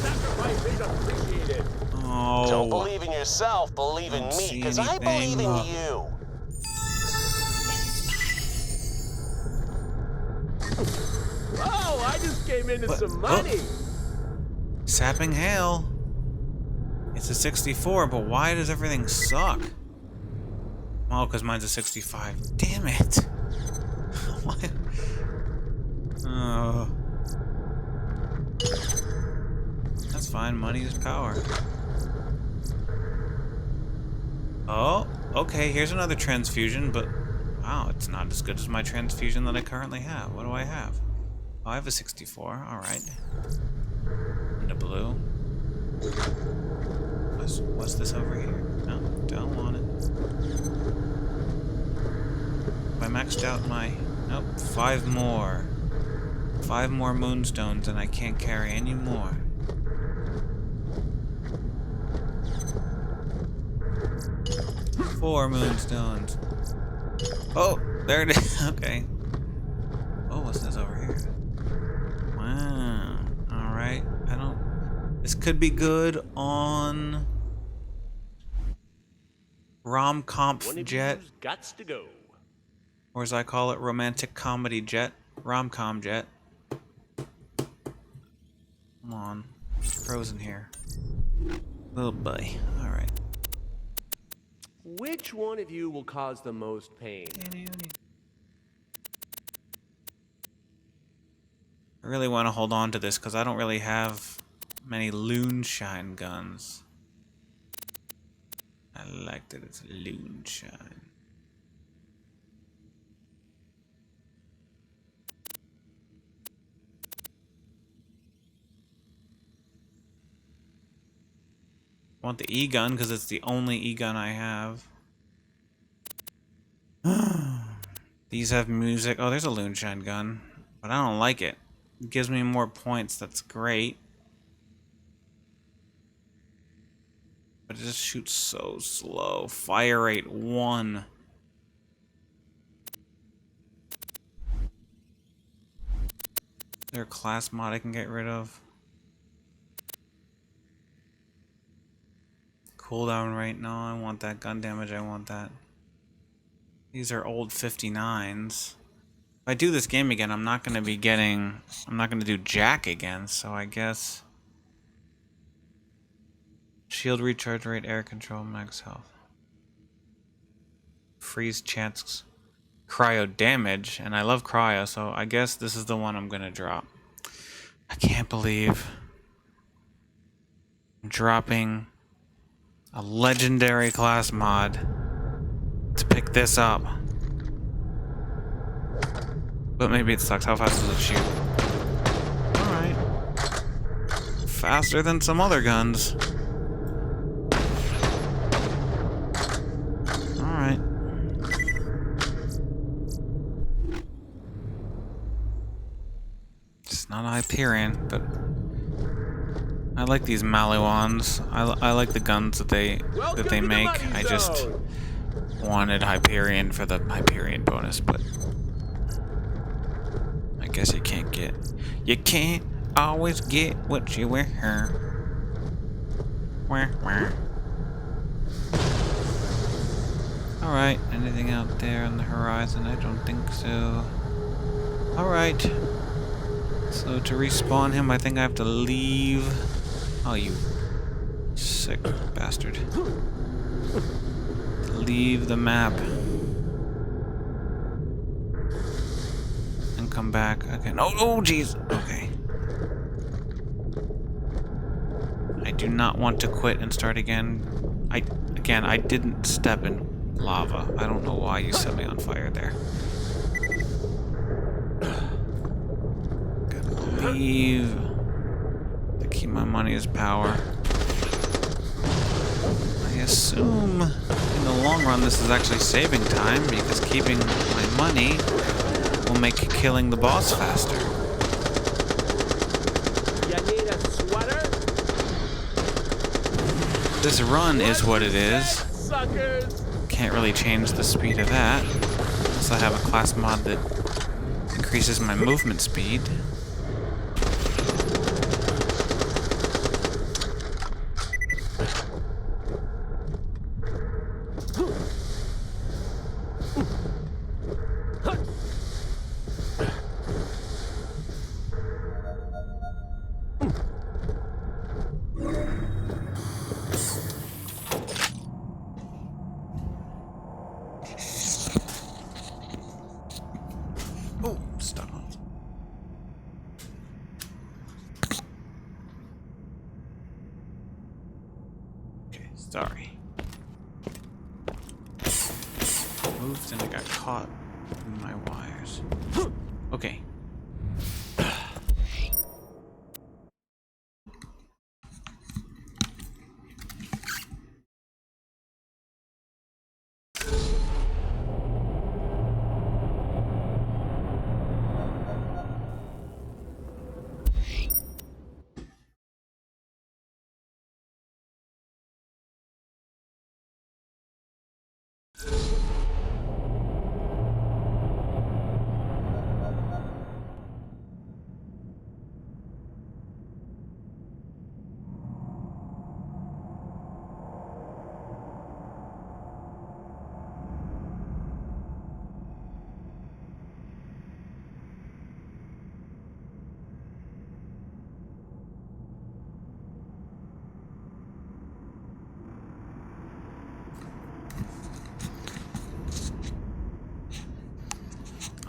Sacrifice is appreciated. Oh. Don't believe in yourself, believe in Don't me, see because I believe in anything. you. Oh, I just came into What? some money. Sapping hail. It's a 64, but why does everything suck? Oh, because mine's a 65. Damn it. Why? Oh. That's fine. Money is power. Oh, okay. Here's another transfusion, but wow, it's not as good as my transfusion that I currently have. What do I have? Oh, I have a 64. All right. And a blue. What's this over here? No, don't want it. I maxed out my... Nope, 5 more. 5 more moonstones and I can't carry any more. Four moonstones. Oh, there it is. Okay. Oh, what's this over here? Wow. Alright. I don't... This could be good on... Rom-comp jet. Gots to go. Or as I call it, romantic comedy jet. Rom-com jet. Come on. Frozen here. Oh boy. Alright. Which one of you will cause the most pain? I really want to hold on to this because I don't really have many loonshine guns. I like that it's loonshine. I want the E-gun because it's the only E-gun I have. These have music. Oh, there's a loonshine gun, but I don't like it. It gives me more points. That's great. But it just shoots so slow. Fire rate 1. Is there a class mod I can get rid of? Cooldown rate, no, I want that. Gun damage, I want that. These are old 59s. If I do this game again, I'm not going to do Jack again, so I guess... Shield recharge rate, air control, max health. Freeze chance, cryo damage, and I love cryo, so I guess this is the one I'm going to drop. I can't believe I'm dropping a legendary class mod to pick this up. But maybe it sucks. How fast does it shoot? Alright. Faster than some other guns. Alright. It's not Hyperion, but I like these Maliwans. I like the guns that they make. I just wanted Hyperion for the Hyperion bonus, but I guess you can't always get what you wear. Alright, anything out there on the horizon? I don't think so. Alright. So to respawn him, I think I have to leave. Oh, you sick bastard. Leave the map. And come back again. Oh, jeez. Okay. I do not want to quit and start again. I didn't step in lava. I don't know why you set me on fire there. Gotta leave. To keep my money as power. I assume in the long run this is actually saving time because keeping my money will make killing the boss faster. You need a sweater? This run is what it is. Suckers! Can't really change the speed of that. Unless I have a class mod that increases my movement speed. Oh, stop. Okay, sorry. Moved and I got caught in my wires. Okay.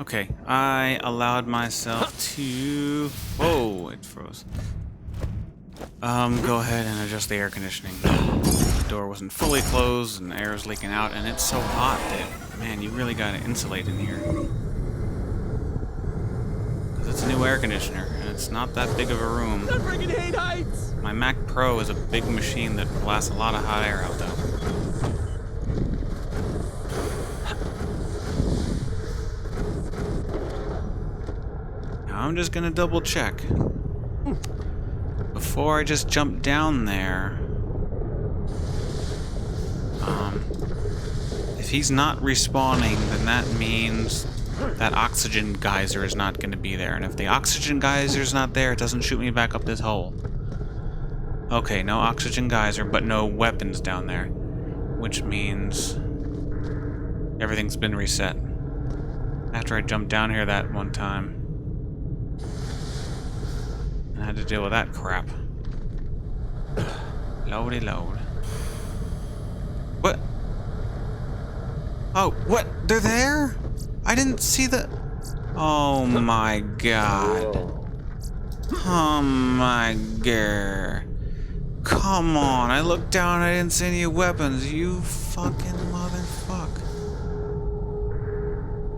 Okay, I allowed myself to... Whoa, it froze. Go ahead and adjust the air conditioning. The door wasn't fully closed and air is leaking out, and it's so hot that, man, you really gotta insulate in here. Because it's a new air conditioner, and it's not that big of a room. I freaking hate heights! My Mac Pro is a big machine that blasts a lot of hot air out, though. I'm just gonna double check. Before I just jump down there. If he's not respawning, then that means that oxygen geyser is not gonna be there. And if the oxygen geyser's not there, it doesn't shoot me back up this hole. Okay, no oxygen geyser, but no weapons down there. Which means... Everything's been reset. After I jumped down here that one time. I had to deal with that crap. Loady load. What? Oh, what? They're there? I didn't see the... Oh my god. Oh my god. Come on, I looked down, I didn't see any weapons. You fucking motherfucker.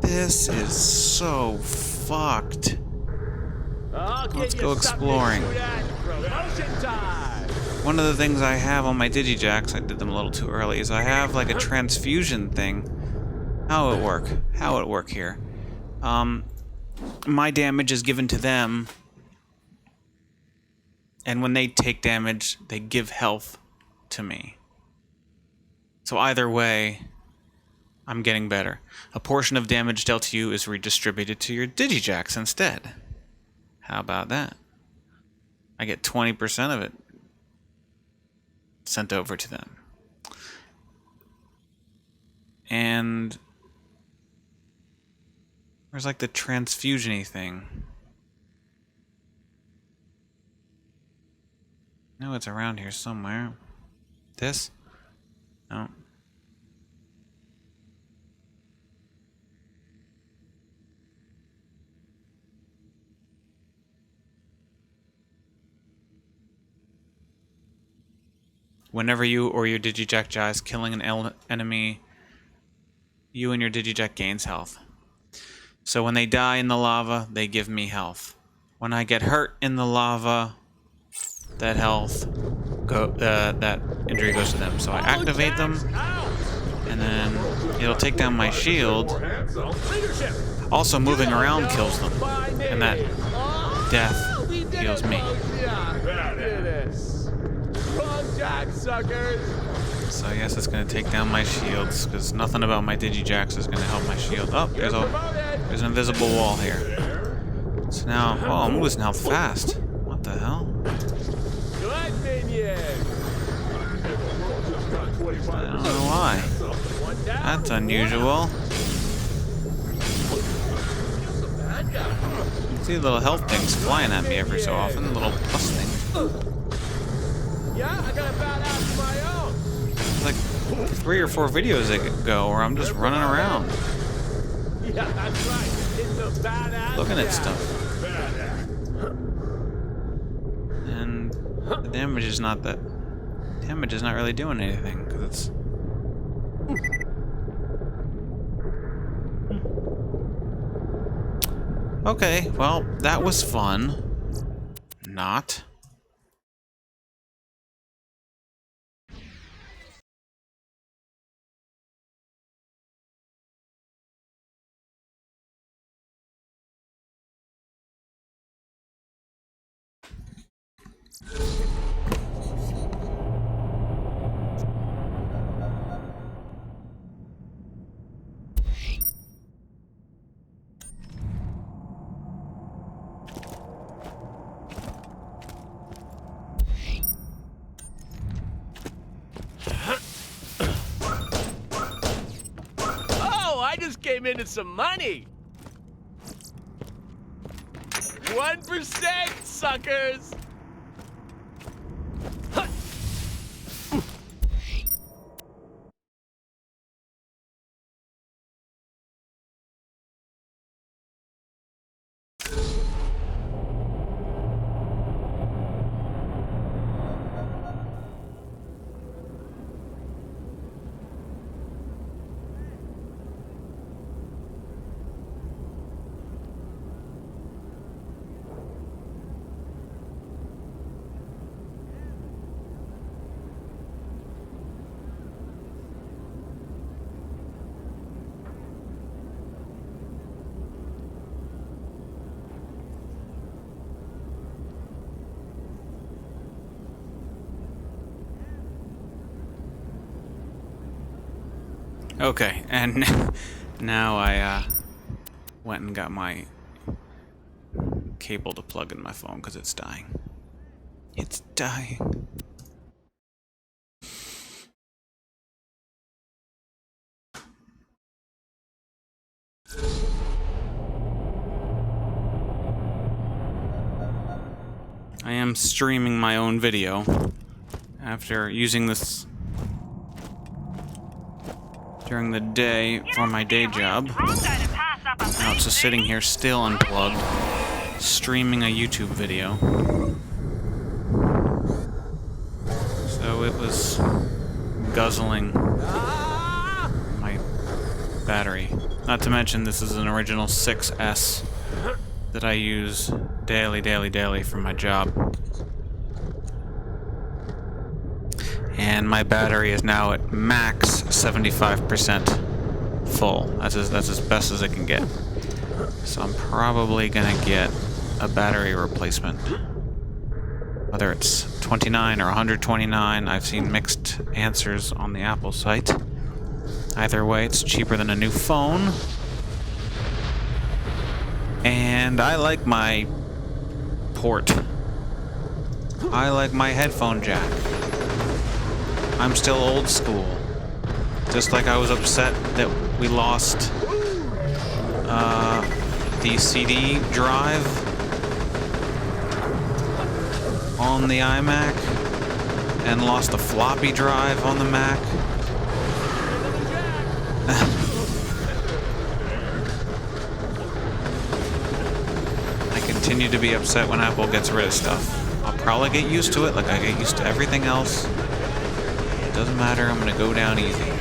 This is so fucked. Let's go exploring. One of the things I have on my Digijacks, I did them a little too early, is I have like a transfusion thing. How it work? How it work here? My damage is given to them, and when they take damage, they give health to me. So either way, I'm getting better. A portion of damage dealt to you is redistributed to your Digijacks instead. How about that? I get 20% of it sent over to them. And there's like the transfusion-y thing. No, it's around here somewhere. This? No. Whenever you or your Digijack dies, killing an enemy, you and your Digijack gains health. So when they die in the lava, they give me health. When I get hurt in the lava, that injury goes to them. So I activate them, and then it'll take down my shield. Also, moving around kills them, and that death heals me. So I guess it's going to take down my shields, because nothing about my Digijacks is going to help my shield. Oh, there's an invisible wall here. So now, oh, I'm losing health fast. What the hell? I don't know why. That's unusual. You see little health things flying at me every so often, little plus things. Yeah, I got a badass of my own. Like 3 or 4 videos ago where I'm just running around. Yeah, that's right. It's a badass. Looking at stuff. And the damage is not that... Damage is not really doing anything, because it's... Okay, well, that was fun. Not. Oh, I just came into some money. 1%, suckers. Okay, and now I went and got my cable to plug in my phone because it's dying. It's dying. I am streaming my own video after using this during the day for my day job. Now it's just sitting here still unplugged, streaming a YouTube video. So it was guzzling my battery. Not to mention this is an original 6S that I use daily for my job. And my battery is now at max 75% full. That's as best as it can get. So I'm probably gonna get a battery replacement. Whether it's 29 or 129, I've seen mixed answers on the Apple site. Either way, it's cheaper than a new phone. And I like my port. I like my headphone jack. I'm still old school. Just like I was upset that we lost the CD drive on the iMac and lost the floppy drive on the Mac. I continue to be upset when Apple gets rid of stuff. I'll probably get used to it like I get used to everything else. It doesn't matter, I'm gonna go down easy.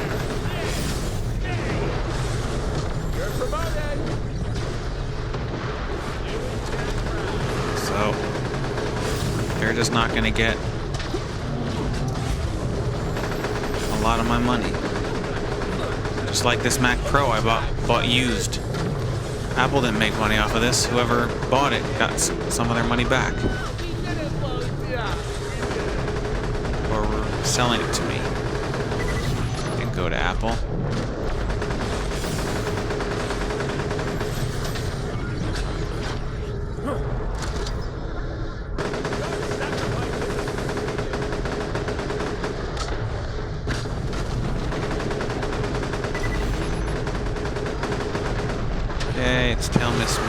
So, they're just not gonna get a lot of my money. Just like this Mac Pro I bought used. Apple didn't make money off of this. Whoever bought it got some of their money back. Or were selling it to me. Didn't go to Apple. Okay, it's Tell Miss Me.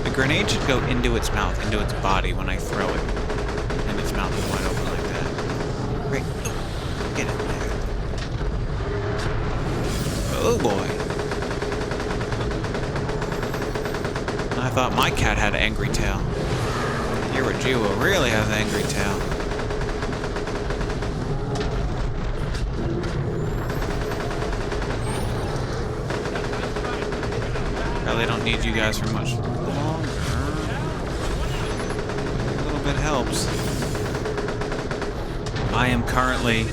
The grenade should go into its mouth, into its body when I throw it. And its mouth is wide open like that. Great. Get in there. Oh boy. I thought my cat had an angry tail. Irajuo really has an angry tail. Probably don't need you guys for much longer. A little bit helps. I am currently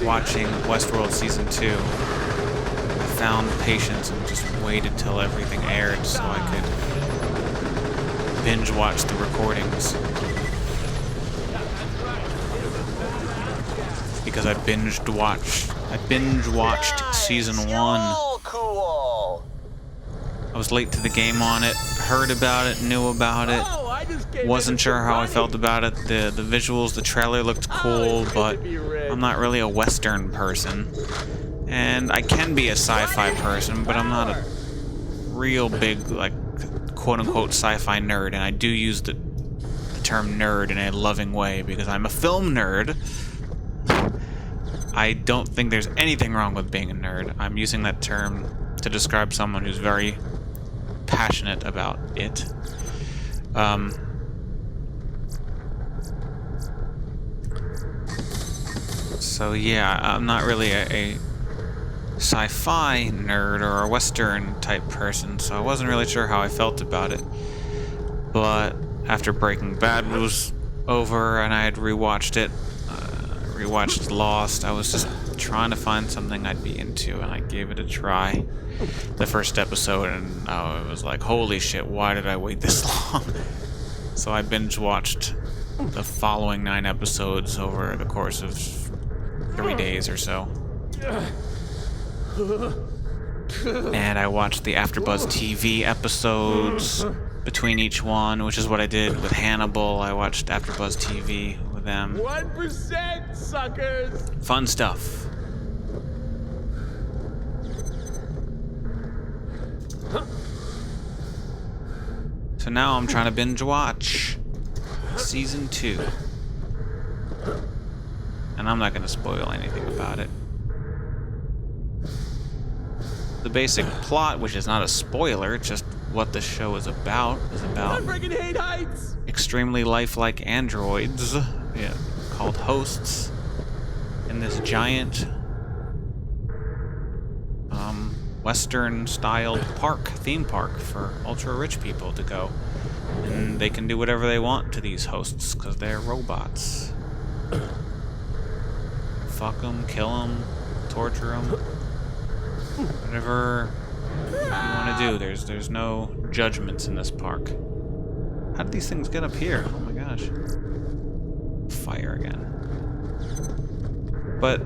watching Westworld Season 2. I found patience and just waited till everything aired so I could binge watch the recordings. Because I binge watched Season 1. Cool. I was late to the game on it, heard about it, knew about it, wasn't sure how I felt about it. The visuals, the trailer looked cool, but I'm not really a Western person. And I can be a sci-fi person, but I'm not a real big, like, quote-unquote sci-fi nerd, and I do use the term nerd in a loving way because I'm a film nerd. I don't think there's anything wrong with being a nerd. I'm using that term to describe someone who's very passionate about it. So yeah, I'm not really a sci-fi nerd or a Western type person, so I wasn't really sure how I felt about it. But after Breaking Bad was over and I had rewatched it, rewatched Lost, I was just trying to find something I'd be into, and I gave it a try. The first episode, and I was like, holy shit, why did I wait this long? So I binge watched the following 9 episodes over the course of 3 days or so. And I watched the AfterBuzz TV episodes between each one, which is what I did with Hannibal. I watched AfterBuzz TV with them. 1%, suckers! Fun stuff. So now I'm trying to binge watch Season 2. And I'm not going to spoil anything about it. The basic plot, which is not a spoiler, just what the show is about I freaking hate heights! extremely lifelike androids, yeah, called hosts, in this giant Western-styled theme park for ultra-rich people to go. And they can do whatever they want to these hosts, because they're robots. Fuck them, kill them, torture them. Whatever you want to do. There's no judgments in this park. How did these things get up here? Oh my gosh. Fire again. But,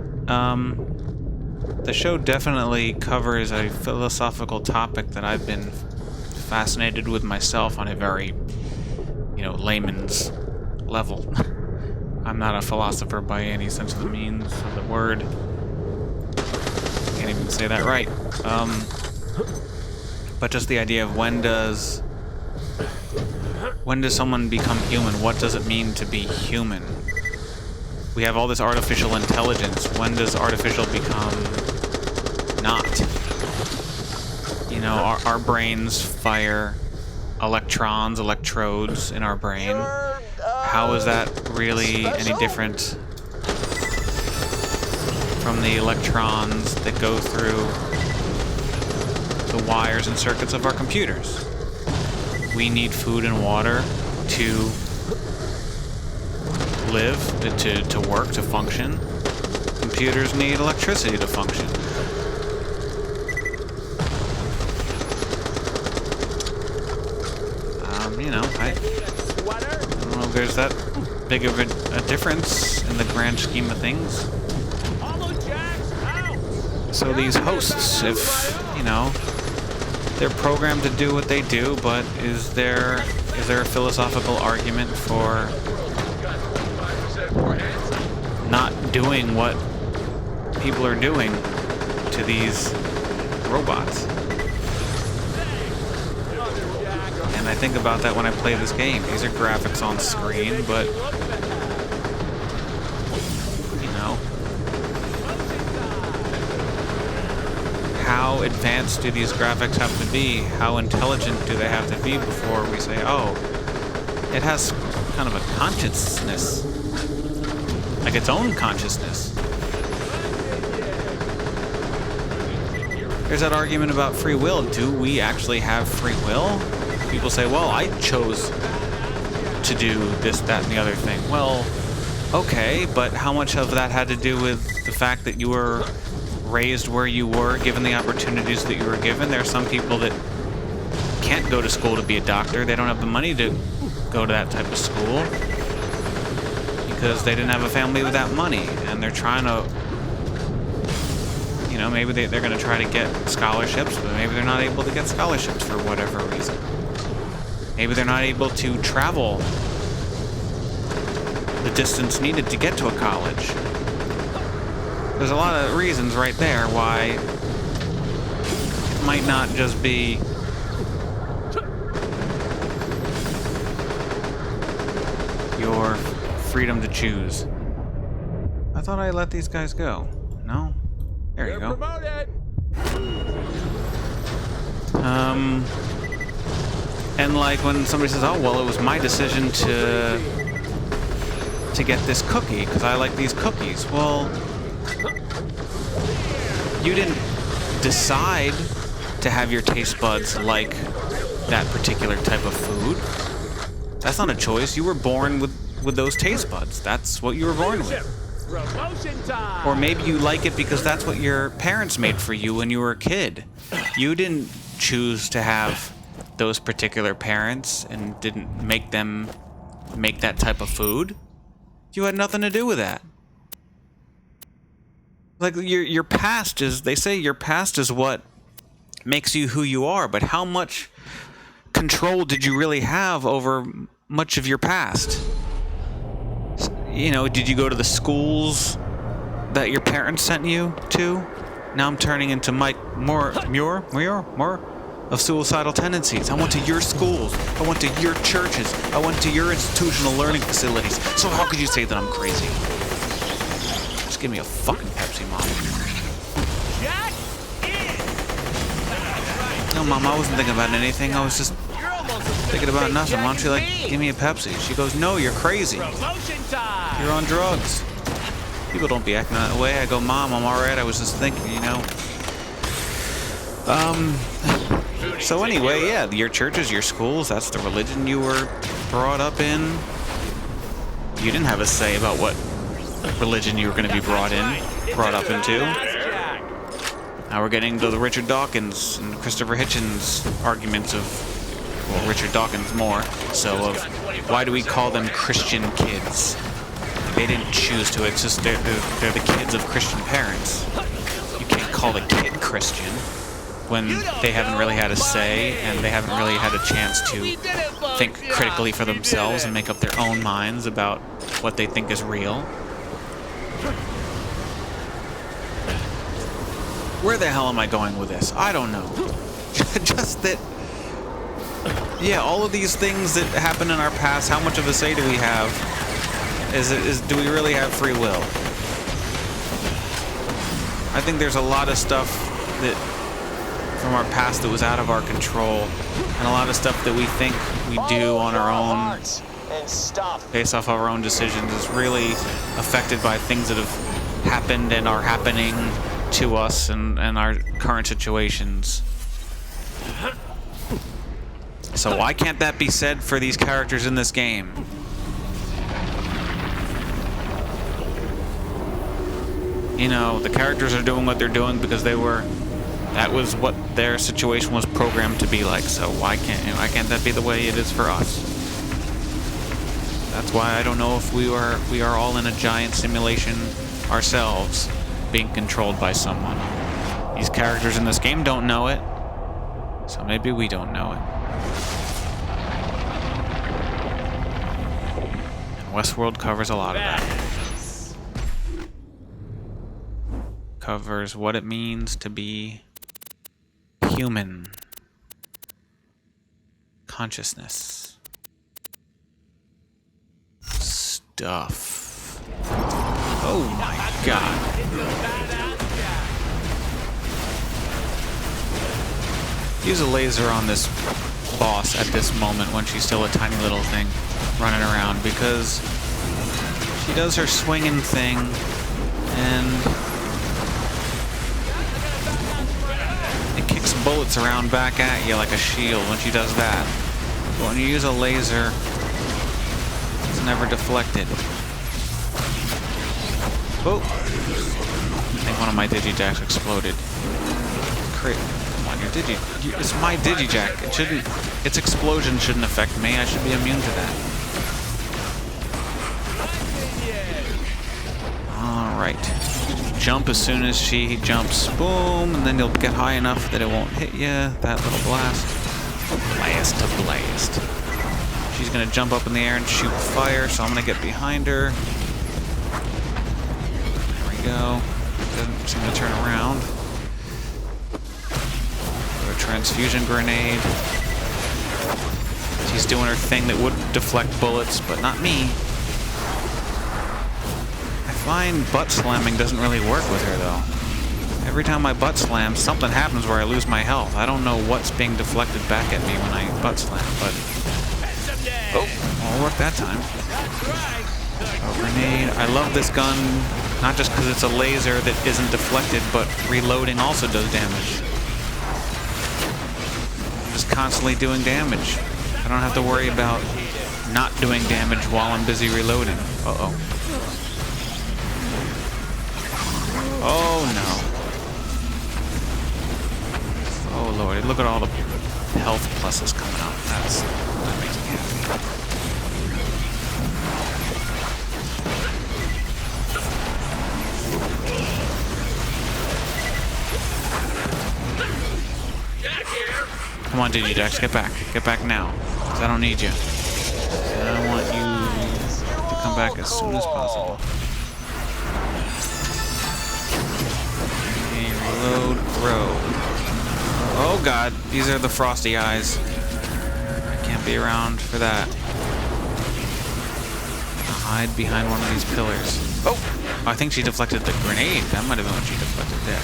the show definitely covers a philosophical topic that I've been fascinated with myself on a very, layman's level. I'm not a philosopher by any sense of the means of the word. Can't even say that right. But just the idea of when does someone become human? What does it mean to be human? We have all this artificial intelligence. When does artificial become not? Our brains fire electrodes in our brain. How is that really any different from the electrons that go through the wires and circuits of our computers? We need food and water to live, to work, to function. Computers need electricity to function. I don't know if there's that big of a difference in the grand scheme of things. So these hosts, if, they're programmed to do what they do, but is there a philosophical argument for not doing what people are doing to these robots? And I think about that when I play this game. These are graphics on screen, but how advanced do these graphics have to be? How intelligent do they have to be before we say, oh, it has kind of a consciousness, like its own consciousness? There's that argument about free will. Do we actually have free will? People say, well, I chose to do this, that, and the other thing. Well, okay, but how much of that had to do with the fact that you were raised where you were, given the opportunities that you were given? There are some people that can't go to school to be a doctor. They don't have the money to go to that type of school because they didn't have a family with that money, and they're trying to, maybe they're going to try to get scholarships, but maybe they're not able to get scholarships for whatever reason. Maybe they're not able to travel the distance needed to get to a college. There's a lot of reasons right there why it might not just be your freedom to choose. I thought I let these guys go. No? There you go. And like when somebody says, oh, well, it was my decision to get this cookie because I like these cookies. Well, you didn't decide to have your taste buds like that particular type of food. That's not a choice. You were born with those taste buds. That's what you were born with. Or maybe you like it because that's what your parents made for you when you were a kid. You didn't choose to have those particular parents and didn't make them make that type of food. You had nothing to do with that. Like your past is, they say your past is what makes you who you are, but how much control did you really have over much of your past? Did you go to the schools that your parents sent you to? Now I'm turning into Mike Moore. of suicidal tendencies. I went to your schools. I went to your churches. I went to your institutional learning facilities. So how could you say that I'm crazy? Just give me a fucking Pepsi, Mom. Jack in. No, Mom, I wasn't thinking about anything. I was just You're almost as thinking good about as nothing. Jack Why don't you, like, and me. give me a Pepsi? She goes, no, you're crazy. Promotion time. You're on drugs. People don't be acting that way. I go, Mom, I'm alright. I was just thinking, you know. So anyway, yeah, your churches, your schools, that's the religion you were brought up in. You didn't have a say about what religion you were going to be brought up into. Now we're getting to the Richard Dawkins and Christopher Hitchens arguments of, well, Richard Dawkins more, so of why do we call them Christian kids? They didn't choose to, it's just they're the kids of Christian parents. You can't call a kid Christian when they haven't really had a say and they haven't really had a chance to think critically for themselves and make up their own minds about what they think is real. Where the hell am I going with this? I don't know. Just that, yeah, all of these things that happen in our past, how much of a say do we have? Do we really have free will? I think there's a lot of stuff that from our past that was out of our control, and a lot of stuff that we think we do on our own, based off our own decisions, is really affected by things that have happened and are happening to us and our current situations. So why can't that be said for these characters in this game? You know, the characters are doing what they're doing because that was what their situation was programmed to be like. So why can't that be the way it is for us? That's why I don't know if we are all in a giant simulation ourselves, being controlled by someone. These characters in this game don't know it, so maybe we don't know it. And Westworld covers a lot of that. Covers what it means to be human. Consciousness. Stuff. Oh my god. Use a laser on this boss at this moment when she's still a tiny little thing running around, because she does her swinging thing and bullets around back at you like a shield when she does that. But when you use a laser, it's never deflected. Oh! I think one of my Digijacks exploded. Come on, it's my Digijack. Its explosion shouldn't affect me. I should be immune to that. Alright. Jump as soon as she jumps. Boom, and then you'll get high enough that it won't hit you. That little blast. Blast to blast. She's gonna jump up in the air and shoot fire, so I'm gonna get behind her. There we go. Doesn't seem to turn around. Put a transfusion grenade. She's doing her thing that would deflect bullets, but not me. I find butt slamming doesn't really work with her, though. Every time I butt slam, something happens where I lose my health. I don't know what's being deflected back at me when I butt slam, but... Oh, well, it worked that time. A grenade. I love this gun, not just because it's a laser that isn't deflected, but reloading also does damage. I'm just constantly doing damage. I don't have to worry about not doing damage while I'm busy reloading. Uh-oh. Oh no. Oh lord, look at all the health pluses coming up. That makes me happy. Come on, Digijax, get back. Get back now. Because I don't need you. And I want you to come back as soon as possible. Reload, row. Oh god, these are the frosty eyes. I can't be around for that. Hide behind one of these pillars. Oh! I think she deflected the grenade. That might have been what she deflected there.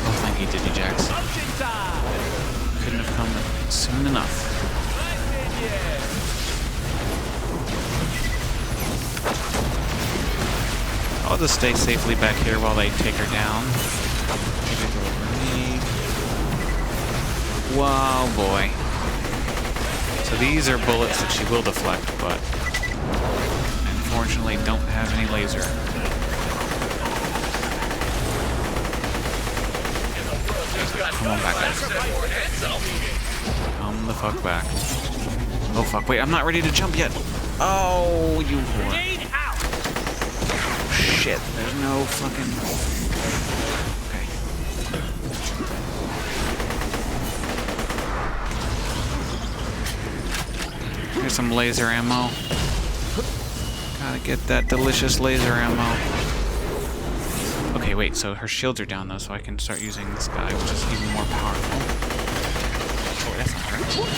Oh, thank you, Diddy Jax. Couldn't have come soon enough. I'll just stay safely back here while they take her down. Maybe throw a grenade. Wow, boy. So these are bullets that she will deflect, but unfortunately don't have any laser. Come on back, guys. Come the fuck back. Oh fuck, wait, I'm not ready to jump yet. Oh, you whore. Shit, there's no fucking... Okay. Here's some laser ammo. Gotta get that delicious laser ammo. Okay, wait, so her shields are down though, so I can start using this guy, which is even more powerful. Oh, that's not right.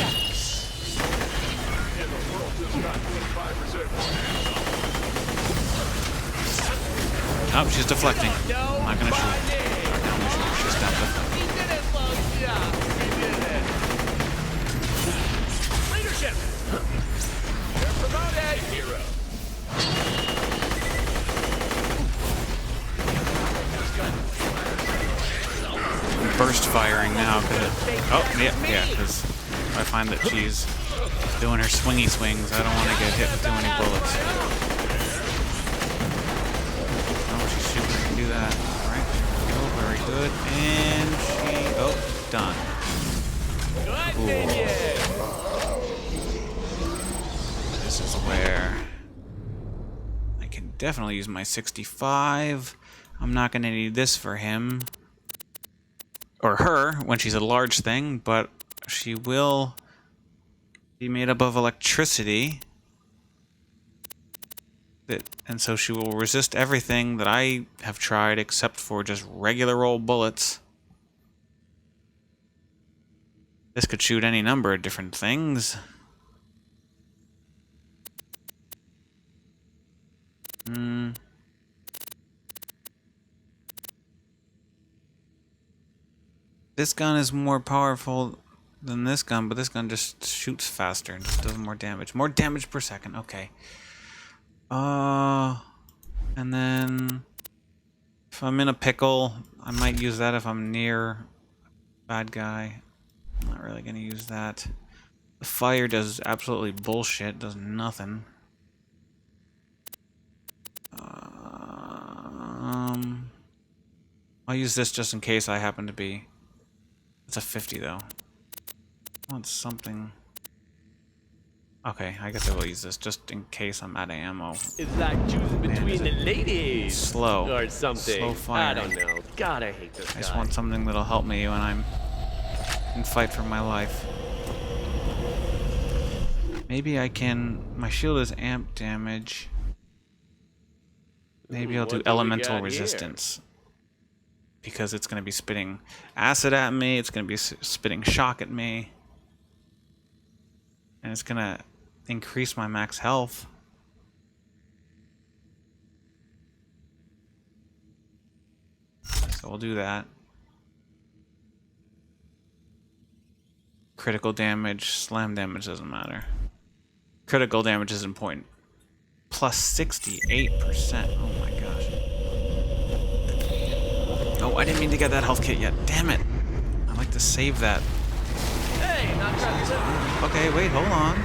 Oh, she's deflecting. I'm not gonna shoot. She's down deflecting. Leadership. You're promoted, hero. I'm burst firing now because because I find that she's doing her swingy swings. I don't want to get hit with too many bullets. She can do that. Alright. Oh, very good. And she... Oh, done. Ooh. This is where I can definitely use my 65. I'm not going to need this for him. Or her, when she's a large thing, but she will be made up of electricity. And so she will resist everything that I have tried except for just regular old bullets. This could shoot any number of different things. This gun is more powerful than this gun, but this gun just shoots faster and just does more damage. More damage per second, okay. And then if I'm in a pickle, I might use that if I'm near a bad guy. I'm not really gonna use that. The fire does absolutely bullshit, does nothing. I'll use this just in case I happen to be... It's a 50 though. I want something... Okay, I guess I will use this just in case I'm out of ammo. It's like choosing between the ladies. Slow. Or something. Slow firing. I don't know. God, I hate this guy. I just want something that'll help me when I'm in fight for my life. Maybe I can... My shield is amp damage. Maybe I'll do elemental resistance. Because it's going to be spitting acid at me, it's going to be spitting shock at me. And it's going to increase my max health. So we'll do that. Critical damage, slam damage doesn't matter. Critical damage is important. Plus 68%. Oh my gosh. Oh, I didn't mean to get that health kit yet. Damn it. I'd like to save that. Hey, not trying to... Okay, wait, hold on.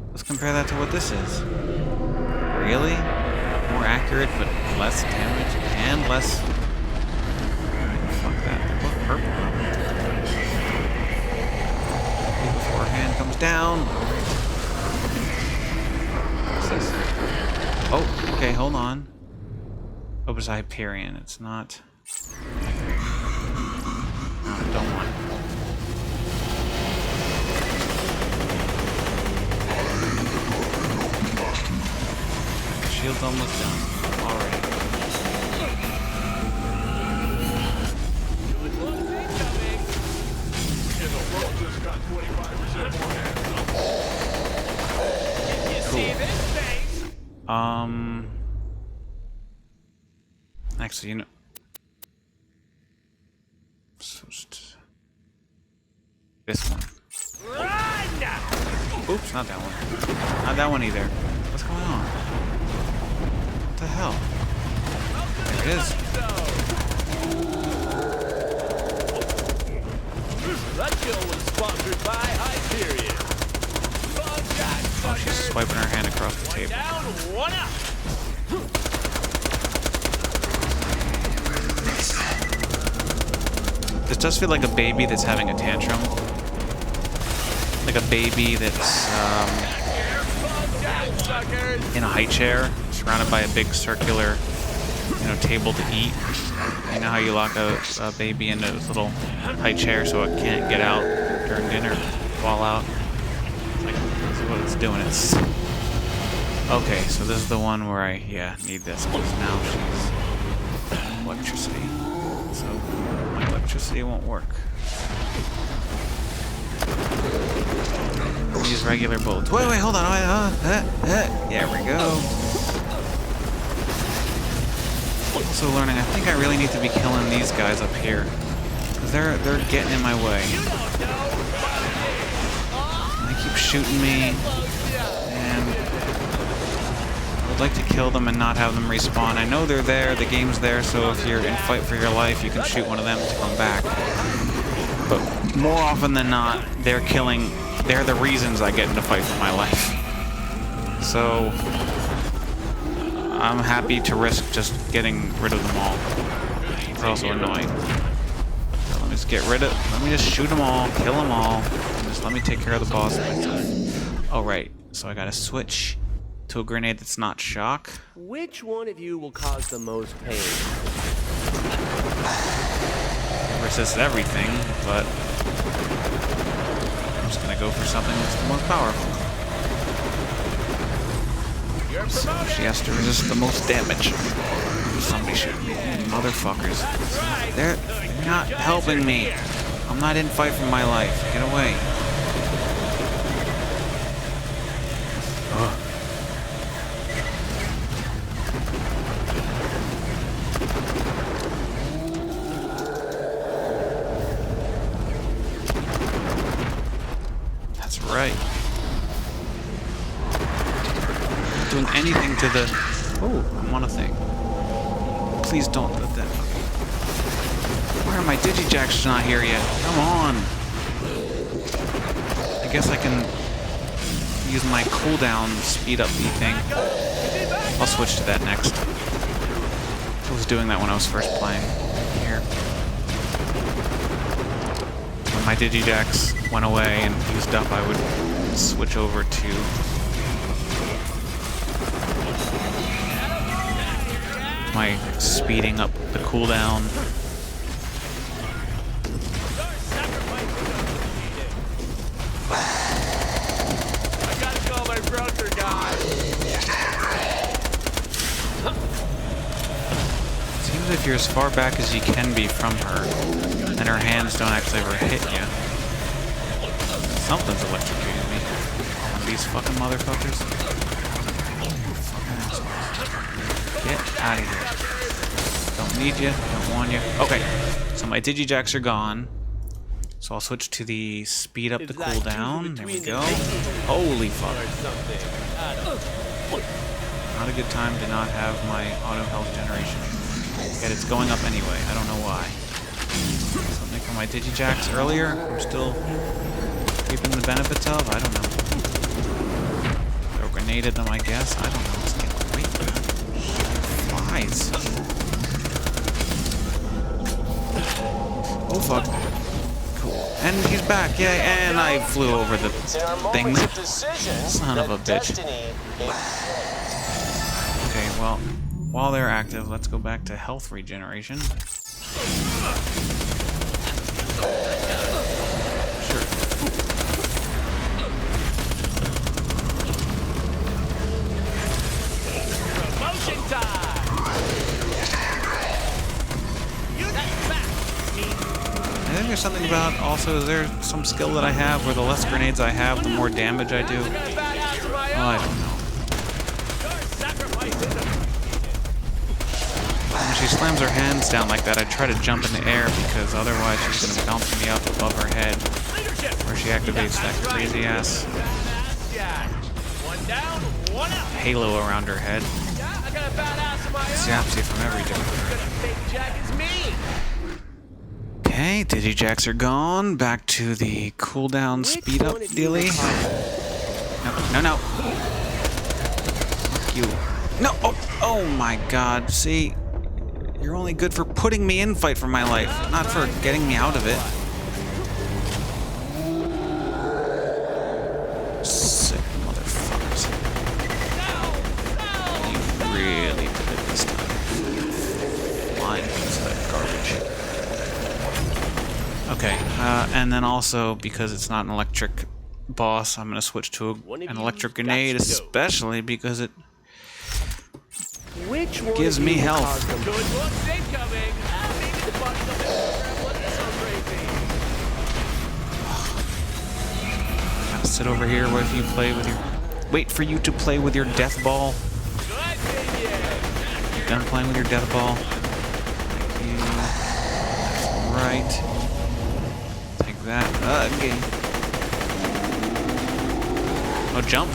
Let's compare that to what this is. Really? More accurate, but less damage and less... Alright, fuck that. Look, purple. Before her hand comes down. What's this? Oh, okay, hold on. Oh, it's Hyperion. It's not... No, I don't want it. Shield's almost done. Actually, you know. This one. Oops, not that one. Not that one either. What's going on? What the hell? There it is. That kill was sponsored by Hyperion. Oh, she's swiping her hand across the table. Down, one up. This does feel like a baby that's having a tantrum. Like a baby that's in a high chair, surrounded by a big circular, table to eat. You know how you lock a baby into this little high chair so it can't get out during dinner, fall out. It's like, this is what it's doing. It's okay. So this is the one where I need this because now she's electricity. So my electricity won't work. Use regular bullets. Wait, hold on. There we go. Also learning, I think I really need to be killing these guys up here. Because they're getting in my way. And they keep shooting me. And I would like to kill them and not have them respawn. I know they're there, the game's there, so if you're in fight for your life, you can shoot one of them to come back. But more often than not, they're the reasons I get into fight for my life. So I'm happy to risk just getting rid of them all. It's also annoying. So let me just let me just shoot them all, kill them all, and just let me take care of the boss myself. Oh right, so I gotta switch to a grenade that's not shock. Which one of you will cause the most pain? Resist everything, but I'm just gonna go for something that's the most powerful. So she has to resist the most damage. Somebody shoot me. Motherfuckers. They're not helping me. I'm not in fight for my life. Get away. Ugh. That's right. Doing anything to the... Oh, I'm on a thing. Please don't let that... Where are my digijacks not here yet? Come on! I guess I can use my cooldown speed up thing. I'll switch to that next. I was doing that when I was first playing. Here. When my digijacks went away and used up, I would switch over to... my speeding up the cooldown. I gotta call my broker guy. Seems if you're as far back as you can be from her, and her hands don't actually ever hit you. Something's electrocuting me. One of these fucking motherfuckers. Fucking assholes. Get out of here. Don't need you. Don't want you. Okay. So my digijacks are gone. So I'll switch to the speed up the cooldown. There we go. Holy fuck. Not a good time to not have my auto health generation. Yet it's going up anyway. I don't know why. Something from my digijacks earlier. I'm still reaping the benefits of. I don't know. Throw a grenade at them, I guess. I don't know. Let's get away from them. Flies. Oh fuck. Cool. And he's back. Yay. And I flew over the thing. Son of a bitch. Okay, well, while they're active, let's go back to health regeneration. Sure. Promotion time. I think there's something about also, is there some skill that I have where the less grenades I have, the more damage I do? Oh, I don't know. when she slams her hands down like that, I try to jump in the air because otherwise she's going to bounce me up above her head, where she activates that crazy ass Badass Jack. One down, one out. halo around her head. Yeah, I got a badass of my own. Zaps you from every direction. Gonna fake Jack is me. Okay, Digijacks are gone. Back to the cooldown speed up dealie. No, no, no. Fuck you. No! Oh my god. See? You're only good for putting me in fight for my life, not for getting me out of it. Sick motherfuckers. You really did it this time. Flying piece of that garbage. Okay, and then also, because it's not an electric boss, I'm going to switch to an electric grenade, especially because it Which one gives of me you health. caused them? Good looks incoming. Maybe the button of this program wasn't so crazy. Gotta sit over here, wait for you to play with your death ball. Good minion. Done playing with your death ball. Thank you. Right. Take that. Okay. Oh, jump.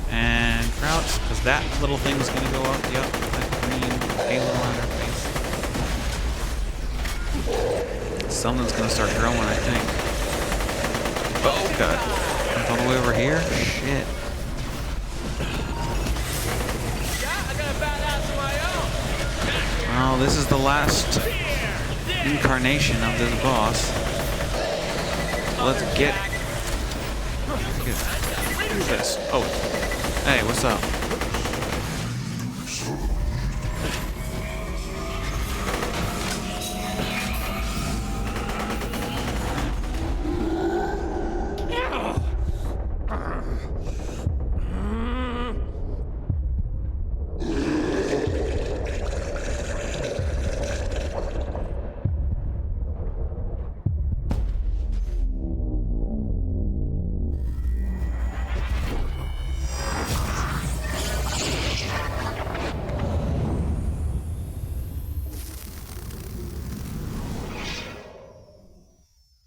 And crouch, because that little thing's gonna go up. Yep, that green halo on her face. Something's gonna start growing, I think. Oh, God. It's all the way over here? Shit. Yeah, I got a badass of my own. Well, this is the last incarnation of this boss. Let's get this. Oh, hey, what's up?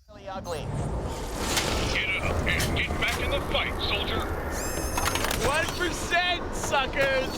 Really ugly. Get up and get back in the fight, soldier. 1%, suckers.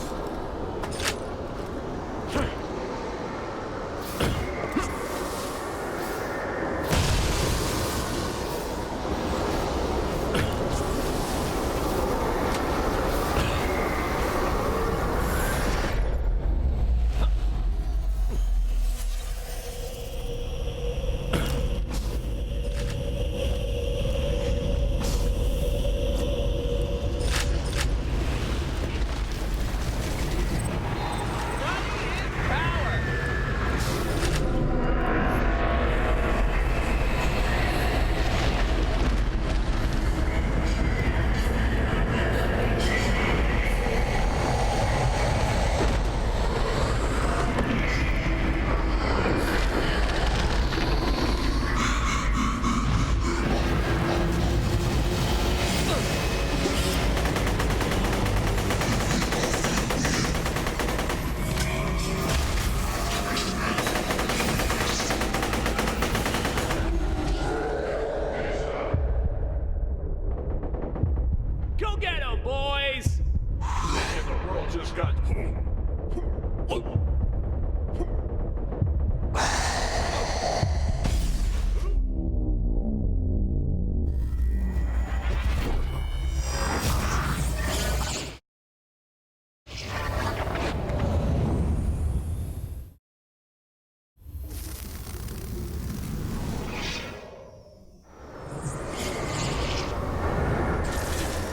Go get 'em, boys! And the world just got.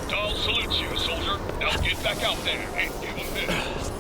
Dahl salutes you, soldier. Now get back out there and give him this.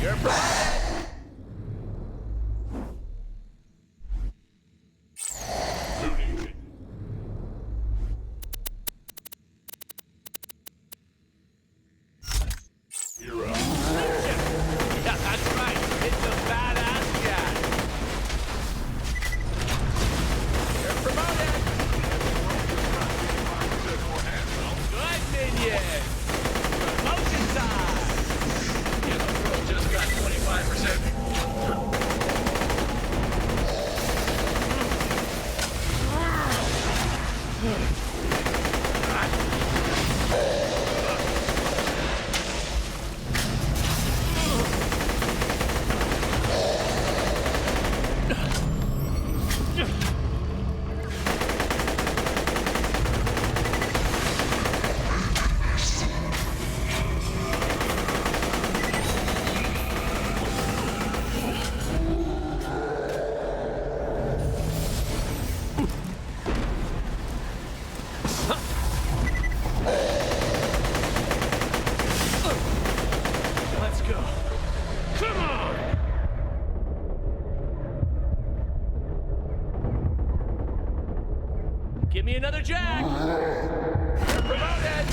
You're promoted. You're up. Yeah, that's right. It's a badass jet. You're promoted. Good minion. Promotion time. Yellow Pro just got 25%. Let's go. Come on. Give me another jack. You're promoted.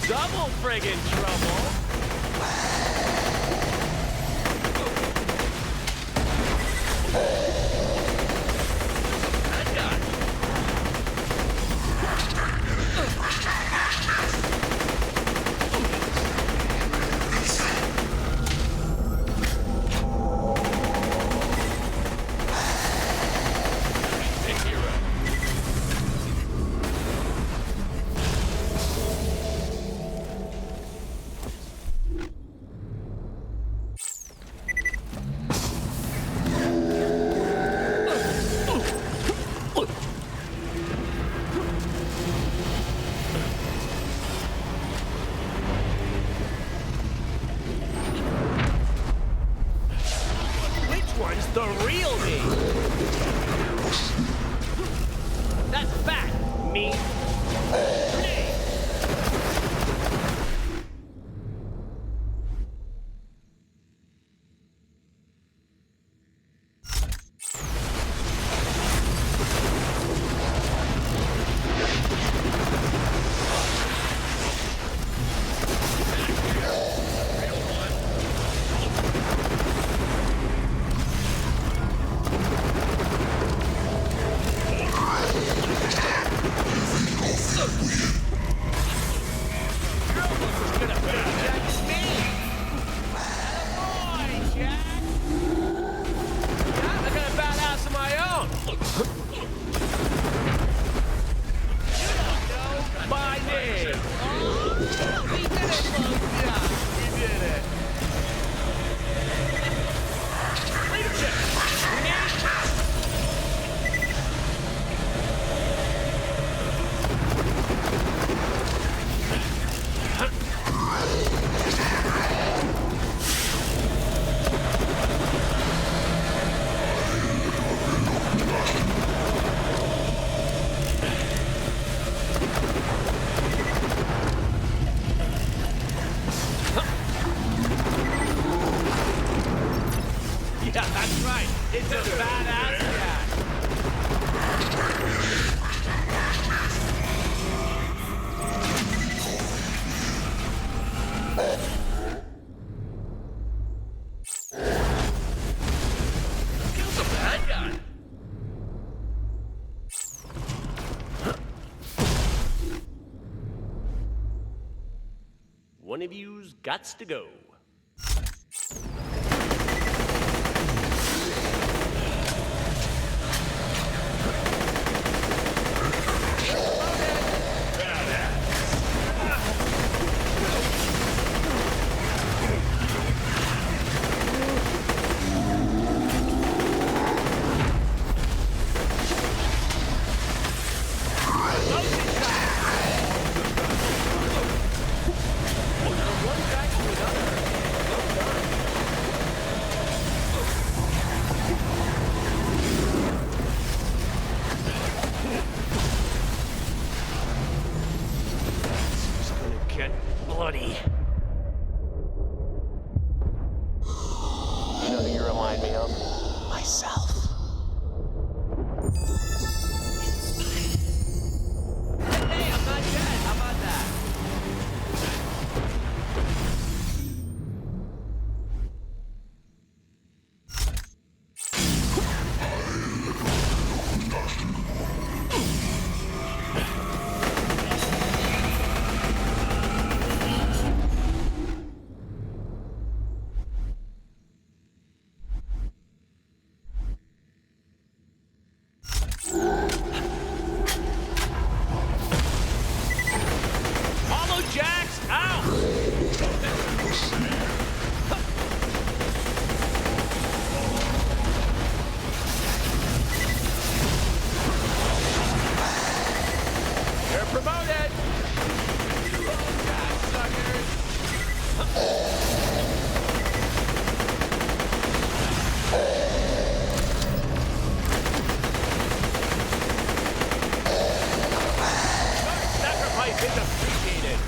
Double friggin' trouble. That guy. Which one's the real me? That's fat, me. Yeah, that's right. It's a badass cat. Kill the bad guy. One of you's gots to go. It's gonna get bloody. Reloaded! Oh, God, suckers! Sacrifice is appreciated.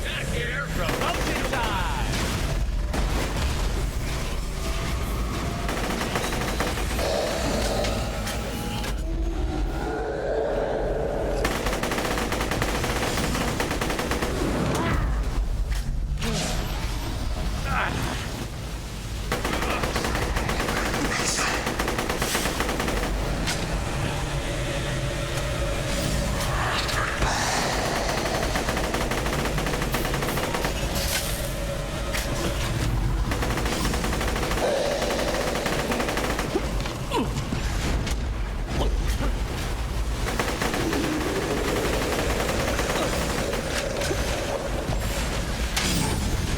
Back here. Promotion time!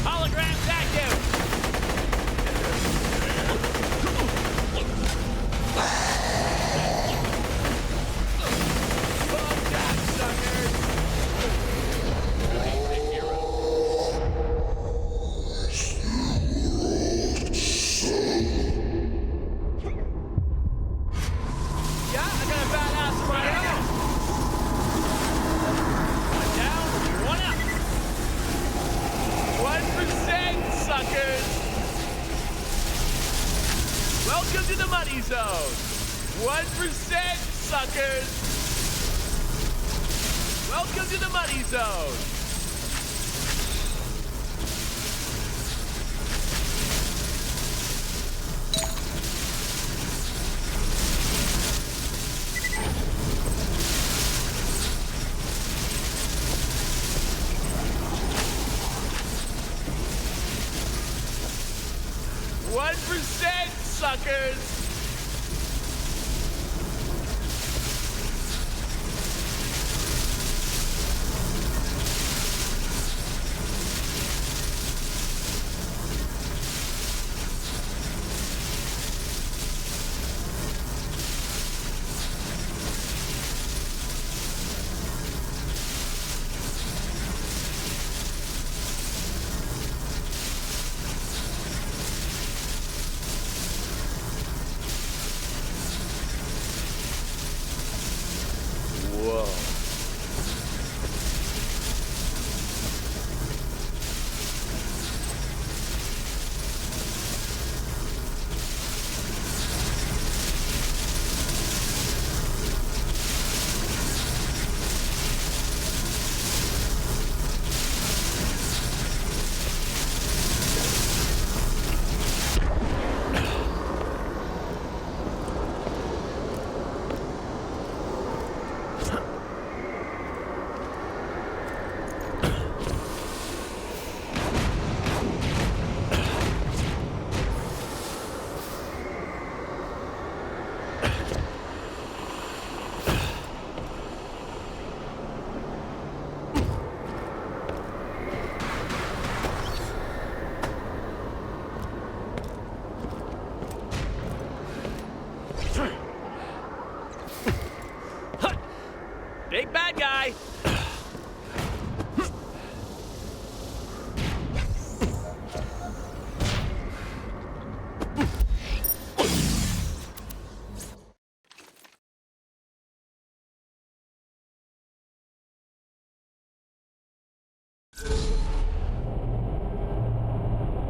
Holograms active! Oh, God, suckers! Yeah, I got a badass of my own! One down, one up! 1%, suckers! Welcome to the money zone! 1%, suckers! Welcome to the money zone! Suckers! Whoa. Big bad guy!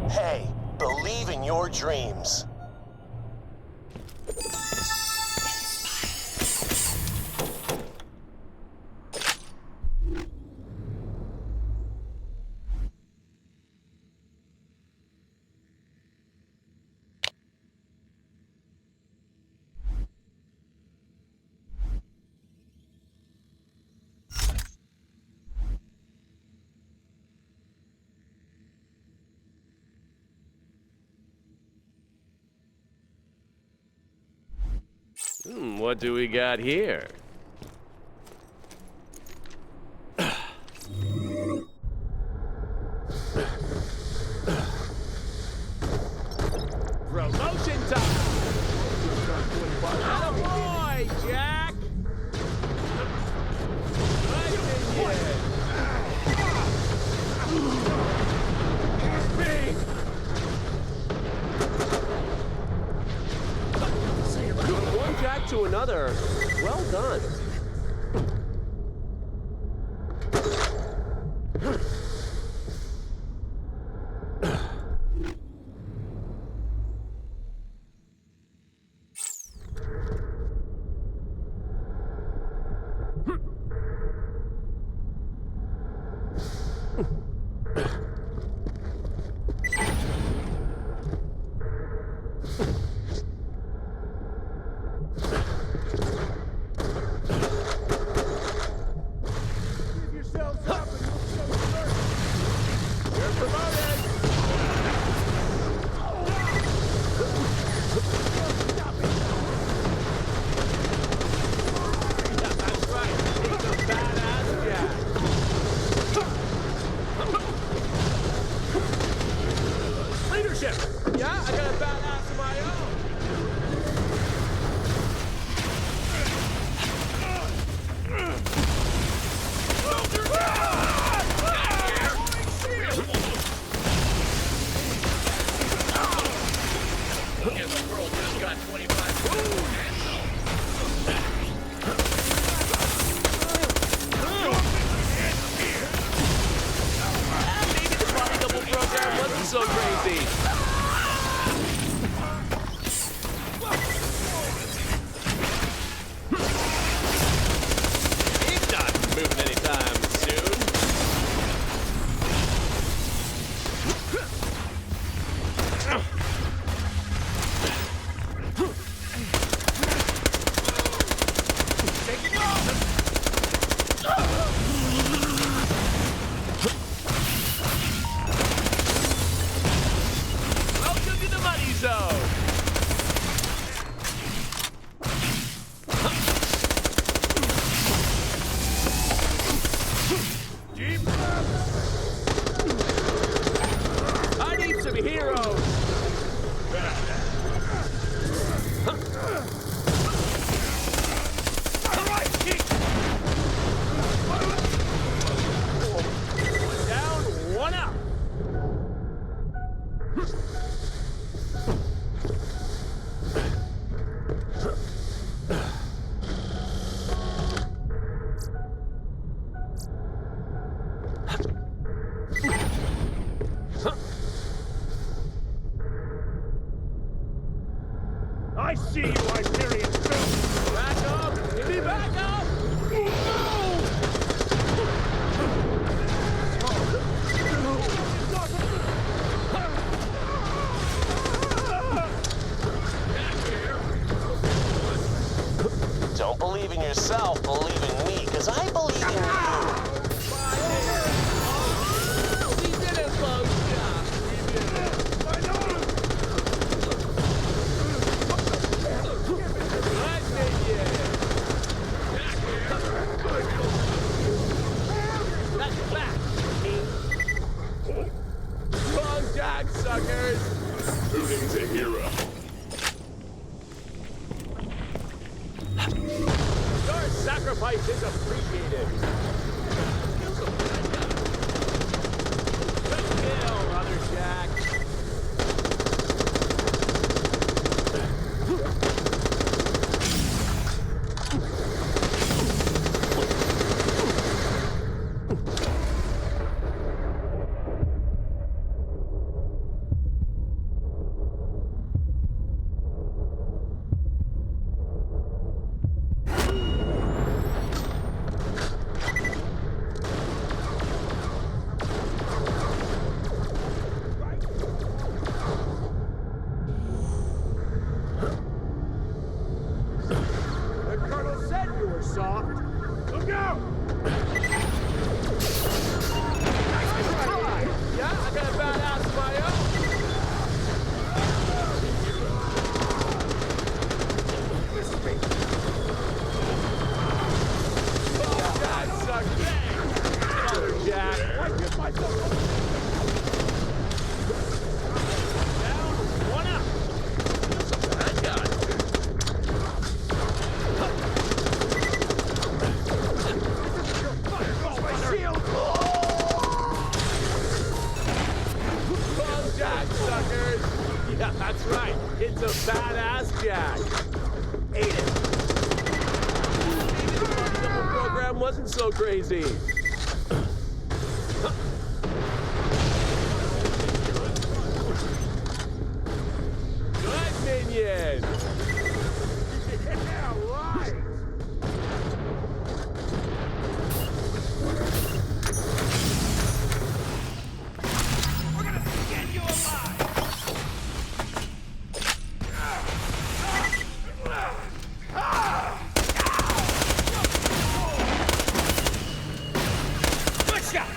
Hey, believe in your dreams. What do we got here? Promotion time! Attaboy, Jack! Nice From one Jack to another. Well done. Yeah, I got a badass of my own. Guess the girl just got 25. Maybe the body double program wasn't so crazy. He's not moving anytime soon. Welcome to the money zone. I need some heroes. All right, kick. One down, one out. I see you, Iberian filth! Back up! Give me back up! Don't believe in yourself, believe in me, because I believe in you. We did it, folks! Yeah, we did it! I know! Nice minion! That's back! Wrong Jack, suckers! Shooting to hero. Your sacrifice is appreciated! Good kill, Other Jack! The Colonel said you were soft. Look out! Yeah, I got a badass of my own. Listen to me. going so crazy? Good minion! Yeah, right! We're gonna skin you alive! Good shot!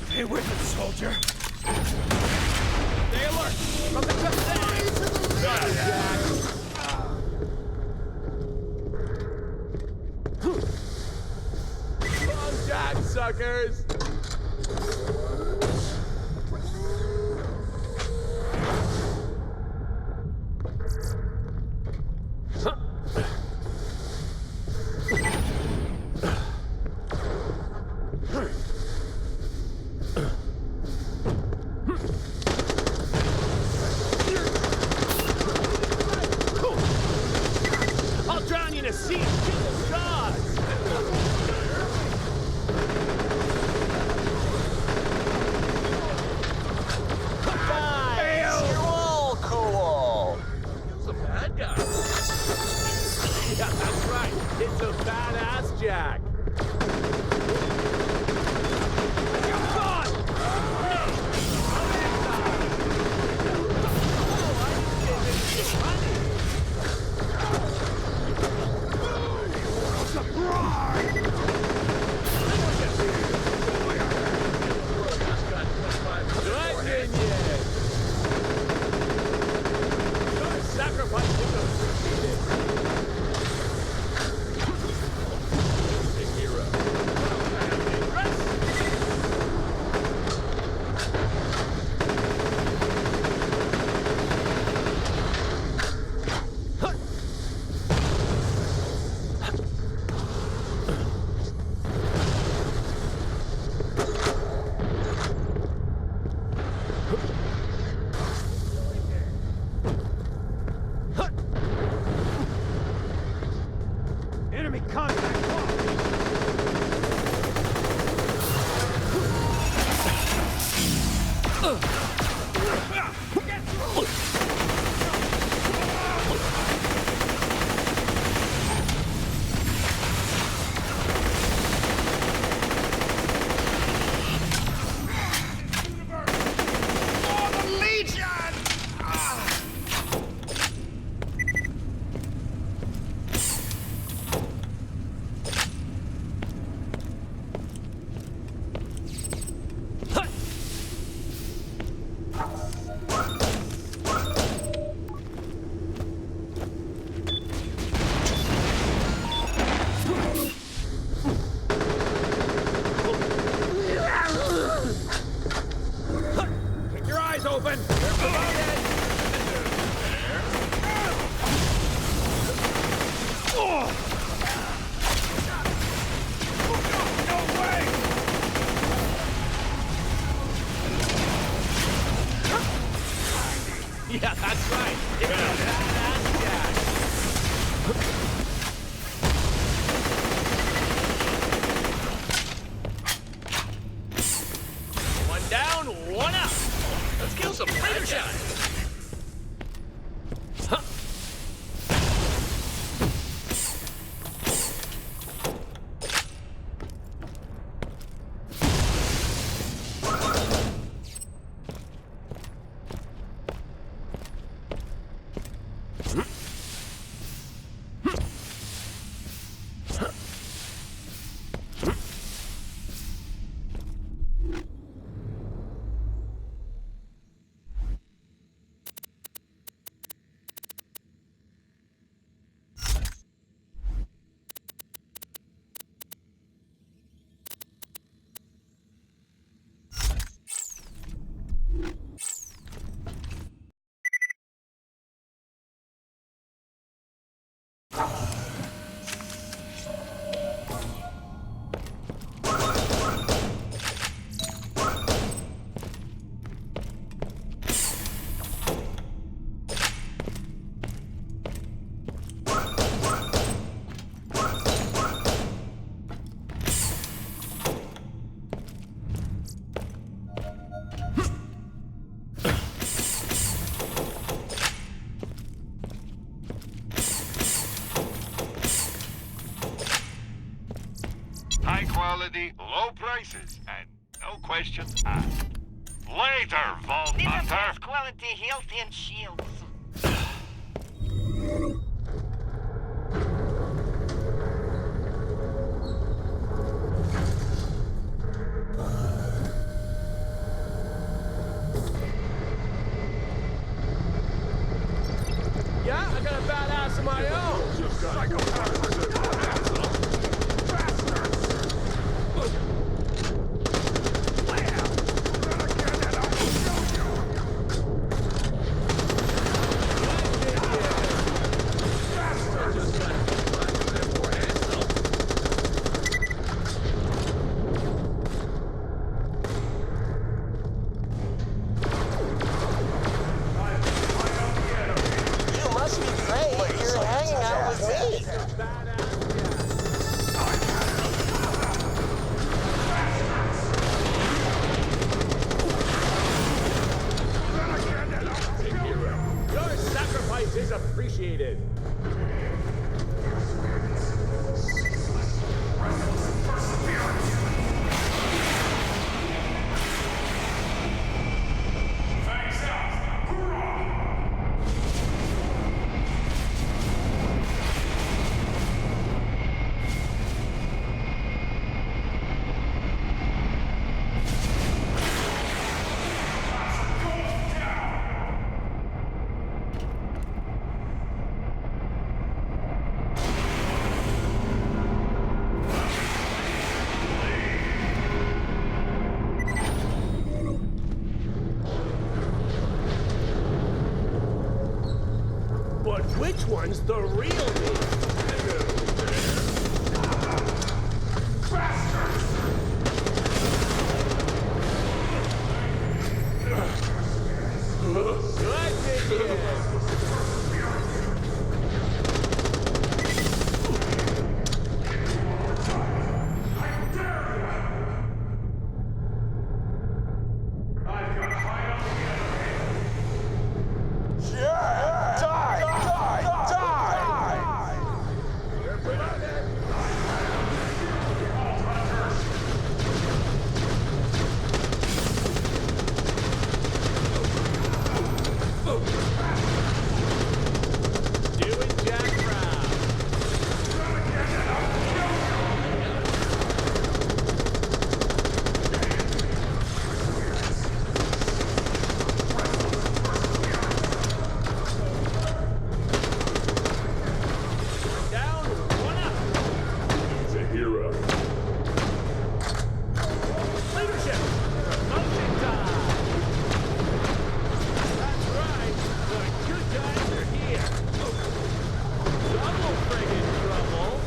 Stay with it, soldier. Stay alert! Something's up there! Got it, Jack! Long Jack, suckers! I'll drown you in a sea of killer gods! Guys, you're all cool. It's a bad guy. Yeah, that's right. It's a badass Jack. You're gone! Good minion! Your sacrifice is appreciated. The hero. Enemy contact! quality, low prices, and no questions asked. Later, Vault These are Hunter! best quality health and shields. Yeah, I got a badass of my own. You must be great. You're hanging out with me. Your sacrifice is appreciated. But which one's the real me? Doing Jack Brown. Down, one up. He's a hero. Leadership. Promotion time. That's right. The good guys are here. Double friggin' trouble.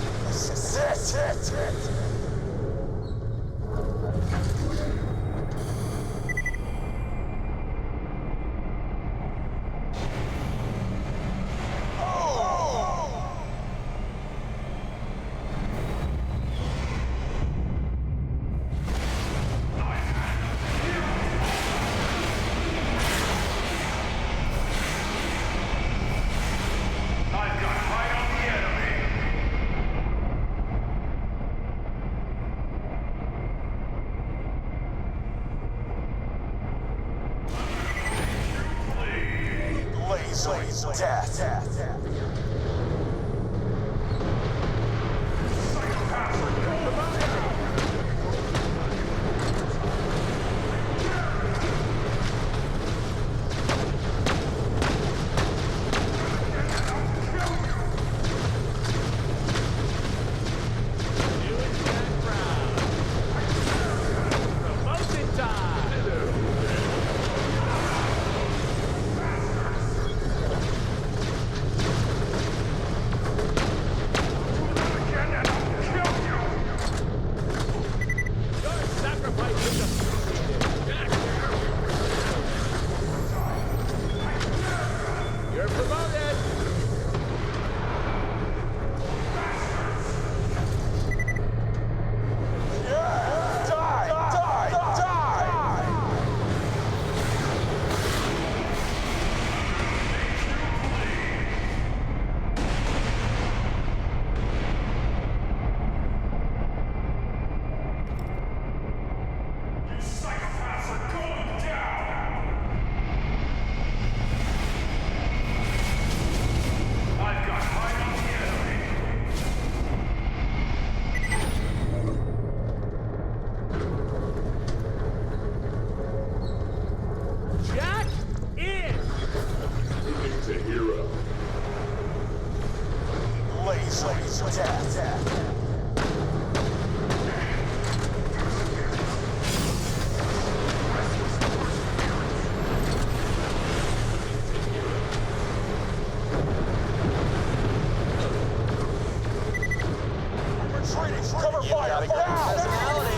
Cover fire! Personality!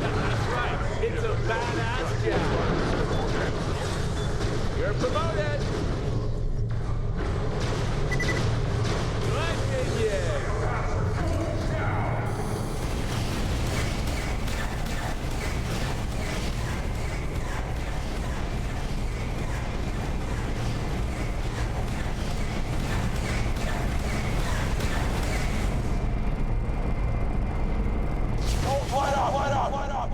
That's right. It's a badass job. You're promoted. Good minion. Light up! Light up! Light up!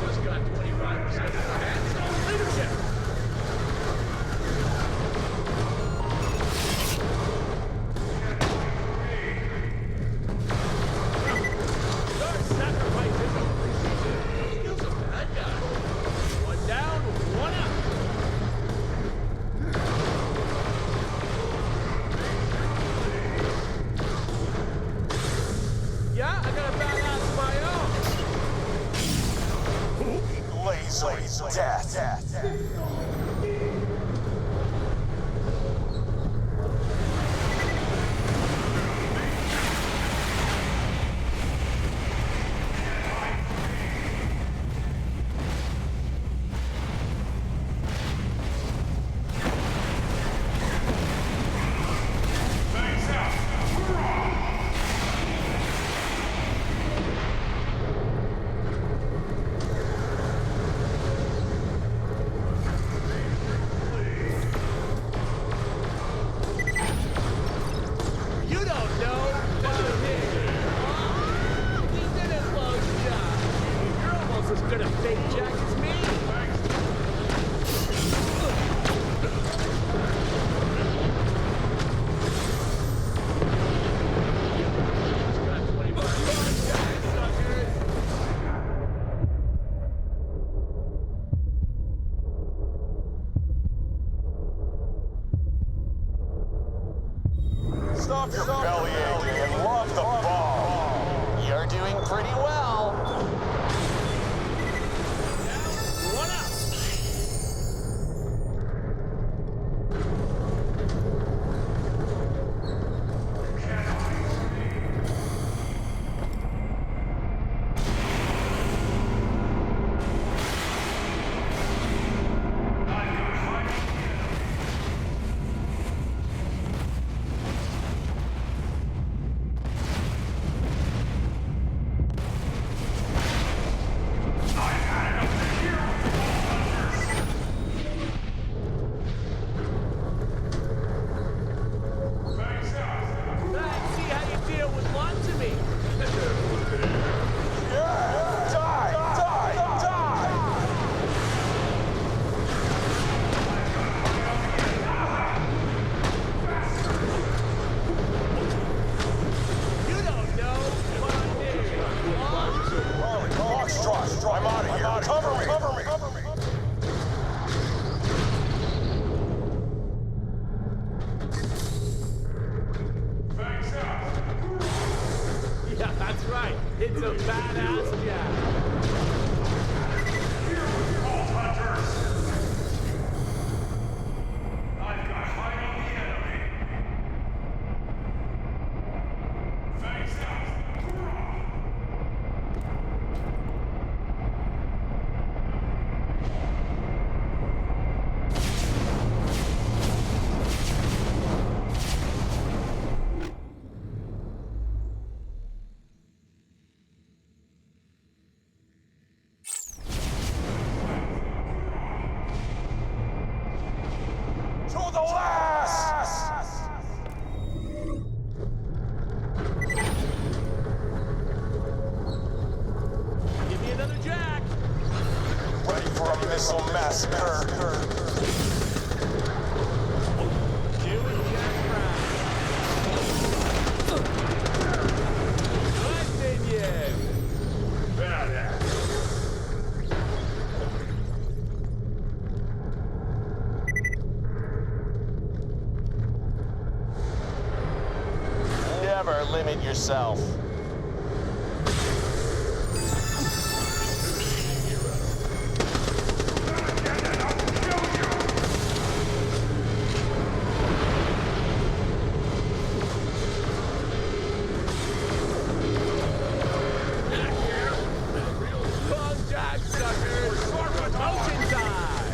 Just got 25% chance. Leadership. Your sacrifice isn't appreciated. Skills a bad guy. One down, one up. Yeah, I got a badass of my own. Laser death. You don't know. We did it, low shot. You're almost as good a fake jack as me. Just got 25 suckers. Stop your belly aching and love the ball. You're doing pretty well. One up. Let's see how you deal with lots of me. You don't know what I did. I'm out of here. Cover me. Cover me. Cover me. Yeah, that's right. It's a badass job. I've got high on the enemy. Thanks out. Never limit yourself. Long time, suckers! Promotion time!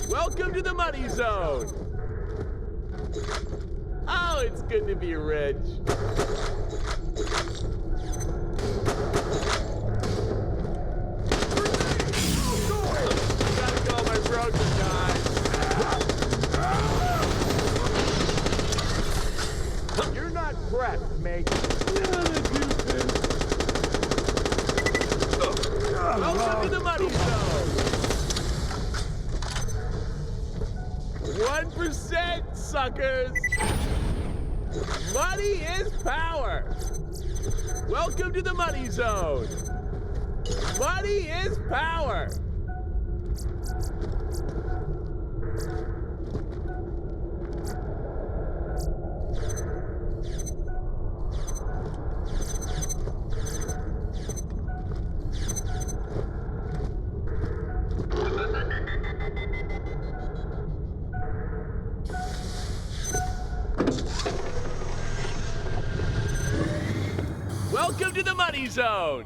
Welcome to the money zone! Oh, it's good to be rich. Gotta call my broker guy. You're not prepped, mate. Welcome to the money zone. 1%, suckers. Money is power. Welcome to the money zone. Money is power. Welcome to the money zone.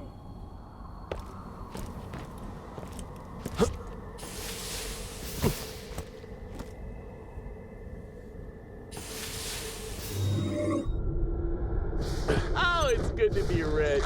Oh, it's good to be rich.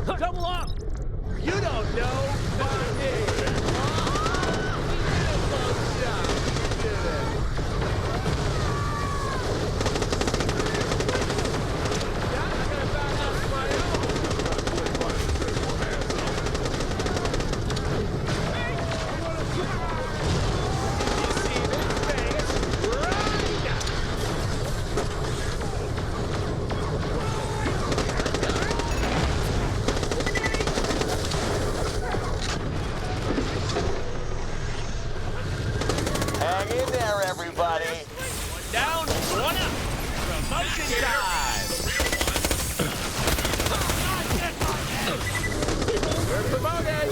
Double up! You don't know my name! We did it, folks! Yeah, we did it! Yeah, I got a badass of my own! You see this face right now! Hang in there, everybody. One down, one up! Promotion time! We're promoted!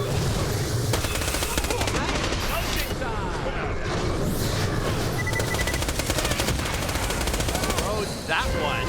Promotion time! Oh, that one!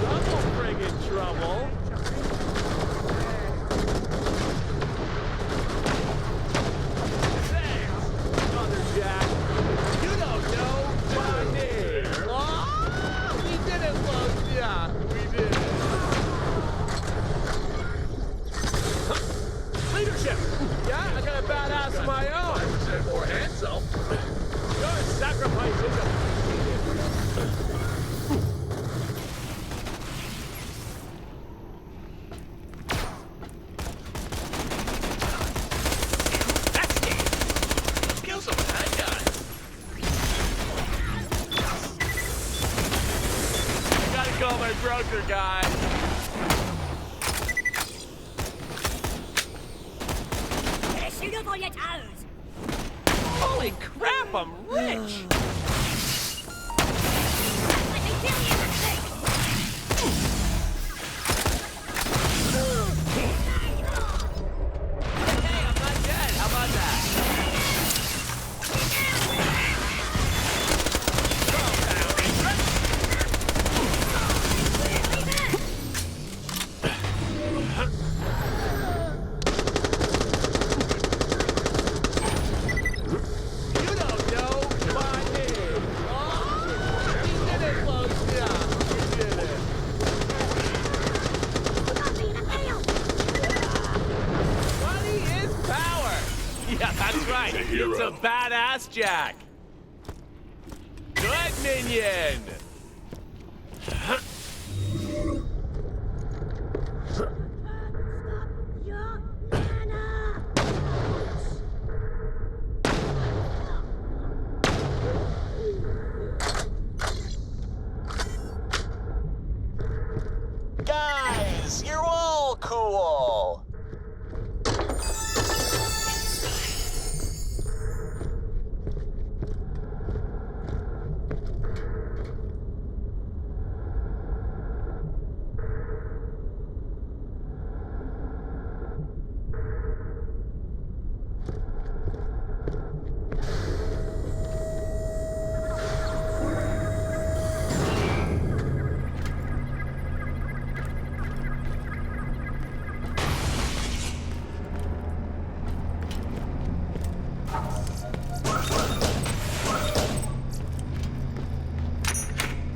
Double friggin' trouble! Thanks, Mother Jack. You don't know my name. Oh, we did it, folks. Yeah, we did it. Leadership. Yeah, I got a badass of my own. More handsome. Your sacrifice is a... That's it. Let's kill some of that guy. I gotta call my broker guy. Shoot up on your toes. Holy crap, I'm rich! I can kill you in the face. Hey, I'm not dead. How about that? You don't know my name. Oh, we did it, folks. Yeah, we did it. Money is power. Yeah, that's right. It's a badass Jack. Good minion. Guys, you're all cool.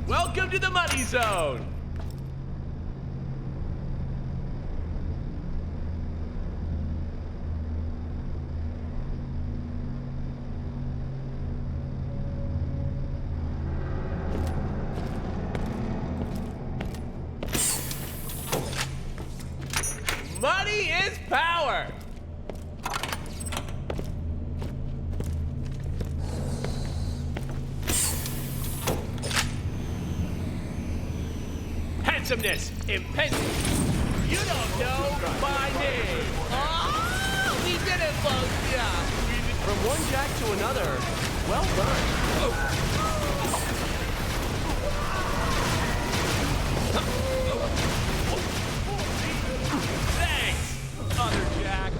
Welcome to the money zone. handsomeness, impending. You don't know my name. Oh, we did it, folks. Yeah. From one jack to another. Well done. Thanks, other jack.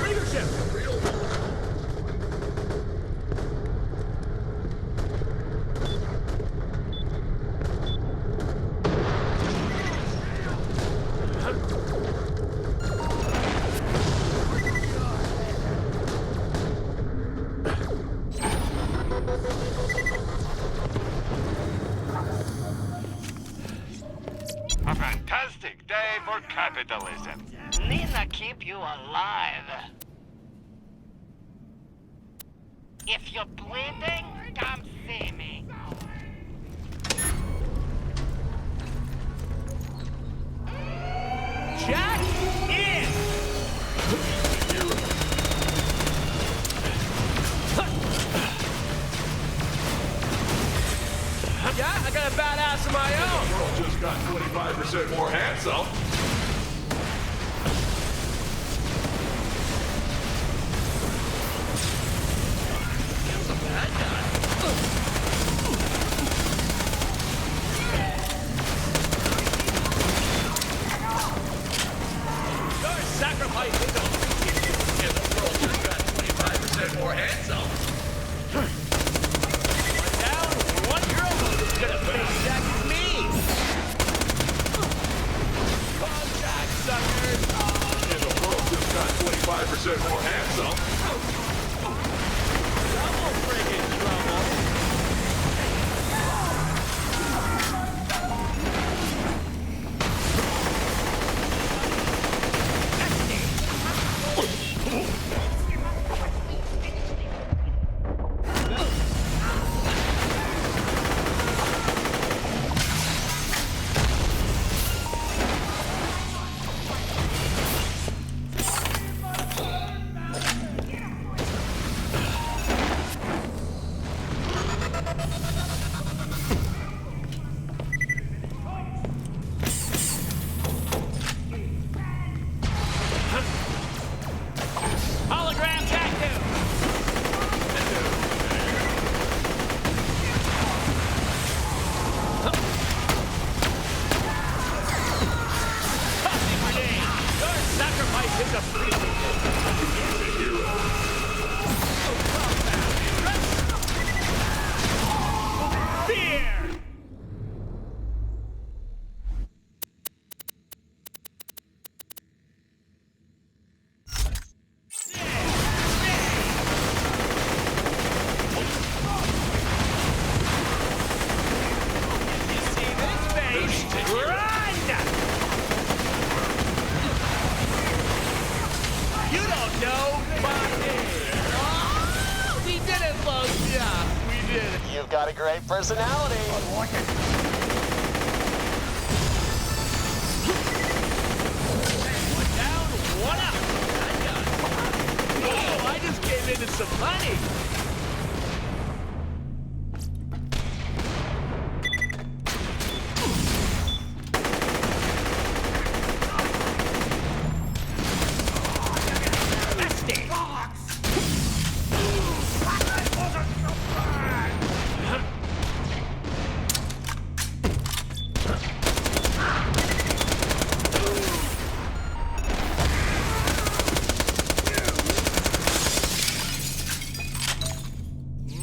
Leadership. A fantastic day for capitalism. Nina keep you alive. If you're bleeding, come see me. Jack in. Yeah, I got a badass of my own. World just got 25% more handsome. Your sacrifice is And the world just got 25% more handsome. one down, one girl who's gonna face Jack is me. Come on, Jack, suckers. And the world just got 25% more handsome. Double friggin' trouble. Hologram tactic! Tossing grenade! Your sacrifice is appreciated! Fear! You see this face? Run! You don't know my name. Oh, we did it, folks. Yeah, we did it. You've got a great personality. One down, one up. Oh, I just came into some money. Nasty.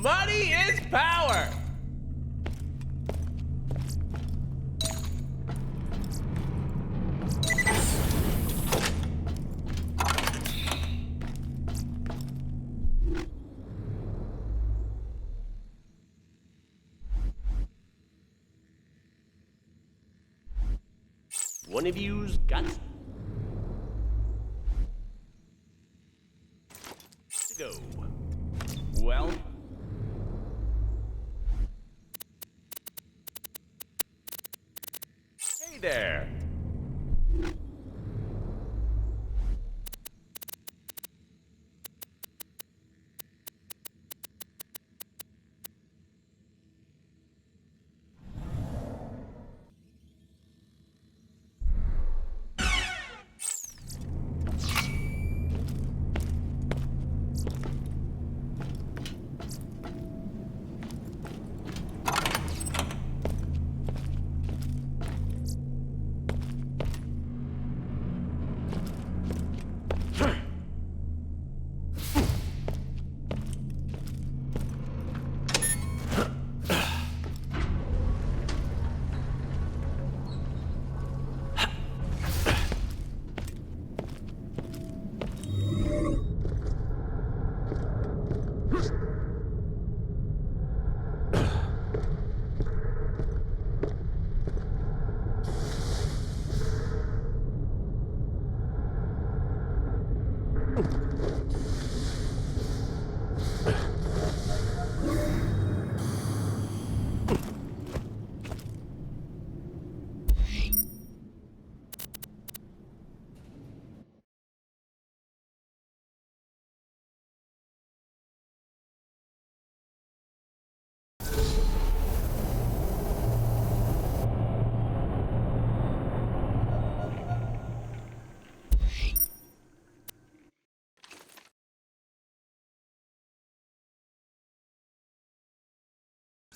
Money is power. One of you's got to go. Well, hey there.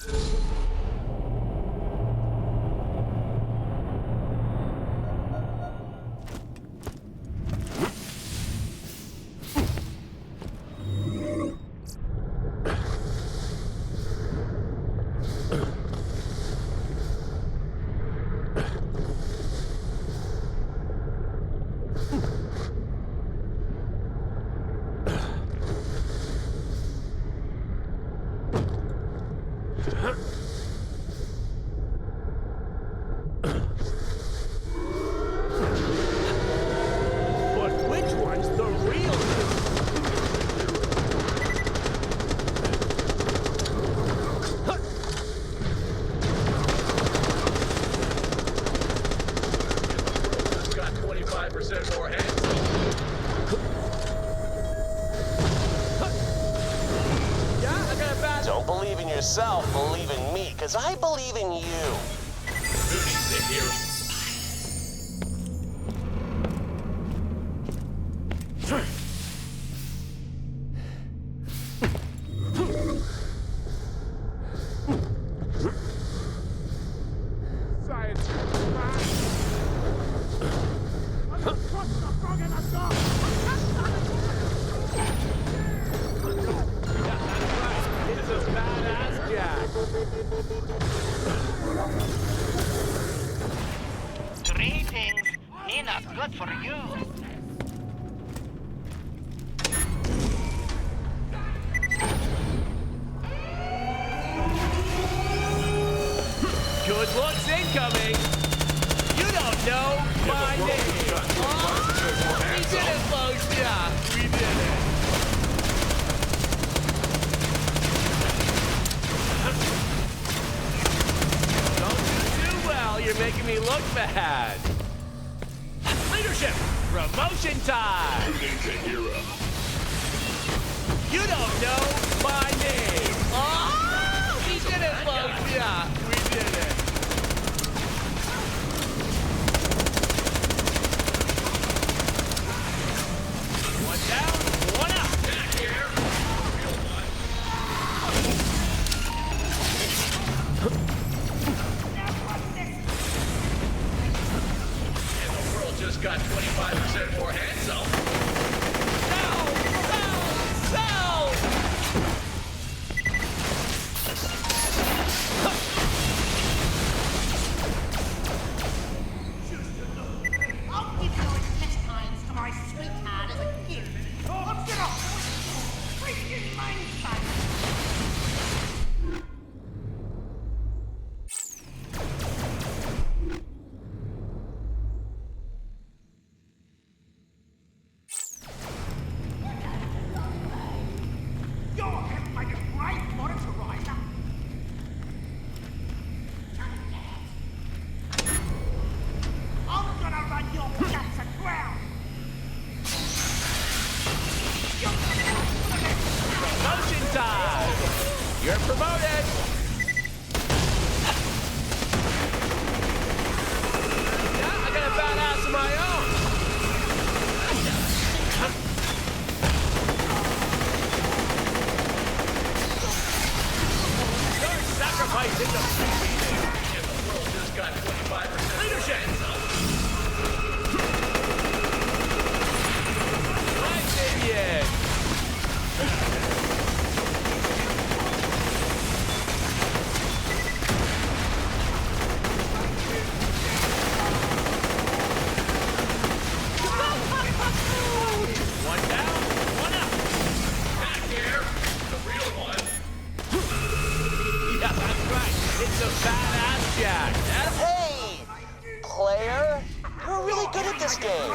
But which one's the real Got 25% more heads. Yeah, I got a bad. Don't believe in yourself, believe in me, because I believe in you. Who needs to hear it? It's a badass jack. Greetings. Me not good for you. Good looks incoming. You don't know my name. Oh, we did it, folks. Yeah, we did it. Don't do too well. You're making me look bad. Leadership. Promotion time. Who needs a hero? You don't know my name. Oh, we did it, folks. Yeah, we did it. One down, one up. Back here. Real one. And the world just got 25% more heads, so. I'll give your intestines to my sweetheart as a gift. I'm gonna freaking mainstay. You're having like a great monitor riser. I'm gonna run your guts aground. Promotion time! You're promoted! Yeah, I got a badass of my own! You're sacrificing the And the world just got 25% leadership! so. Right, idiot! One down, one up! Back here. The real one. Yeah, that's right. It's a badass jack. That's Hey, player, you're really good at this game.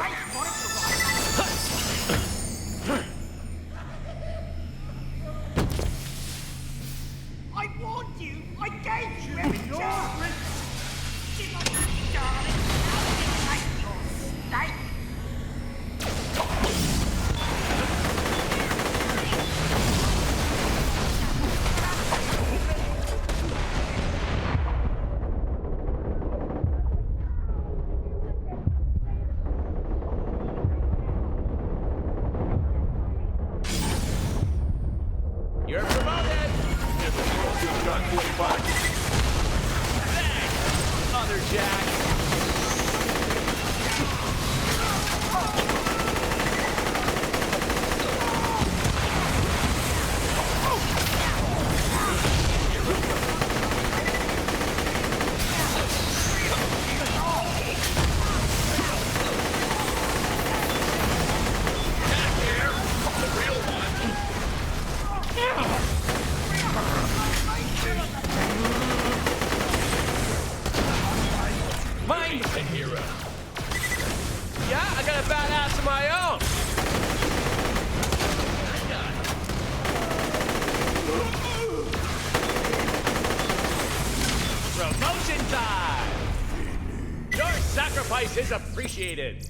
I warned you. I gave you every chance. Give up, darling. I'll take your steak. You're promoted! Thanks, other Jack. Mine! Hero. Yeah, I got a badass of my own. Promotion time! Your sacrifice is appreciated.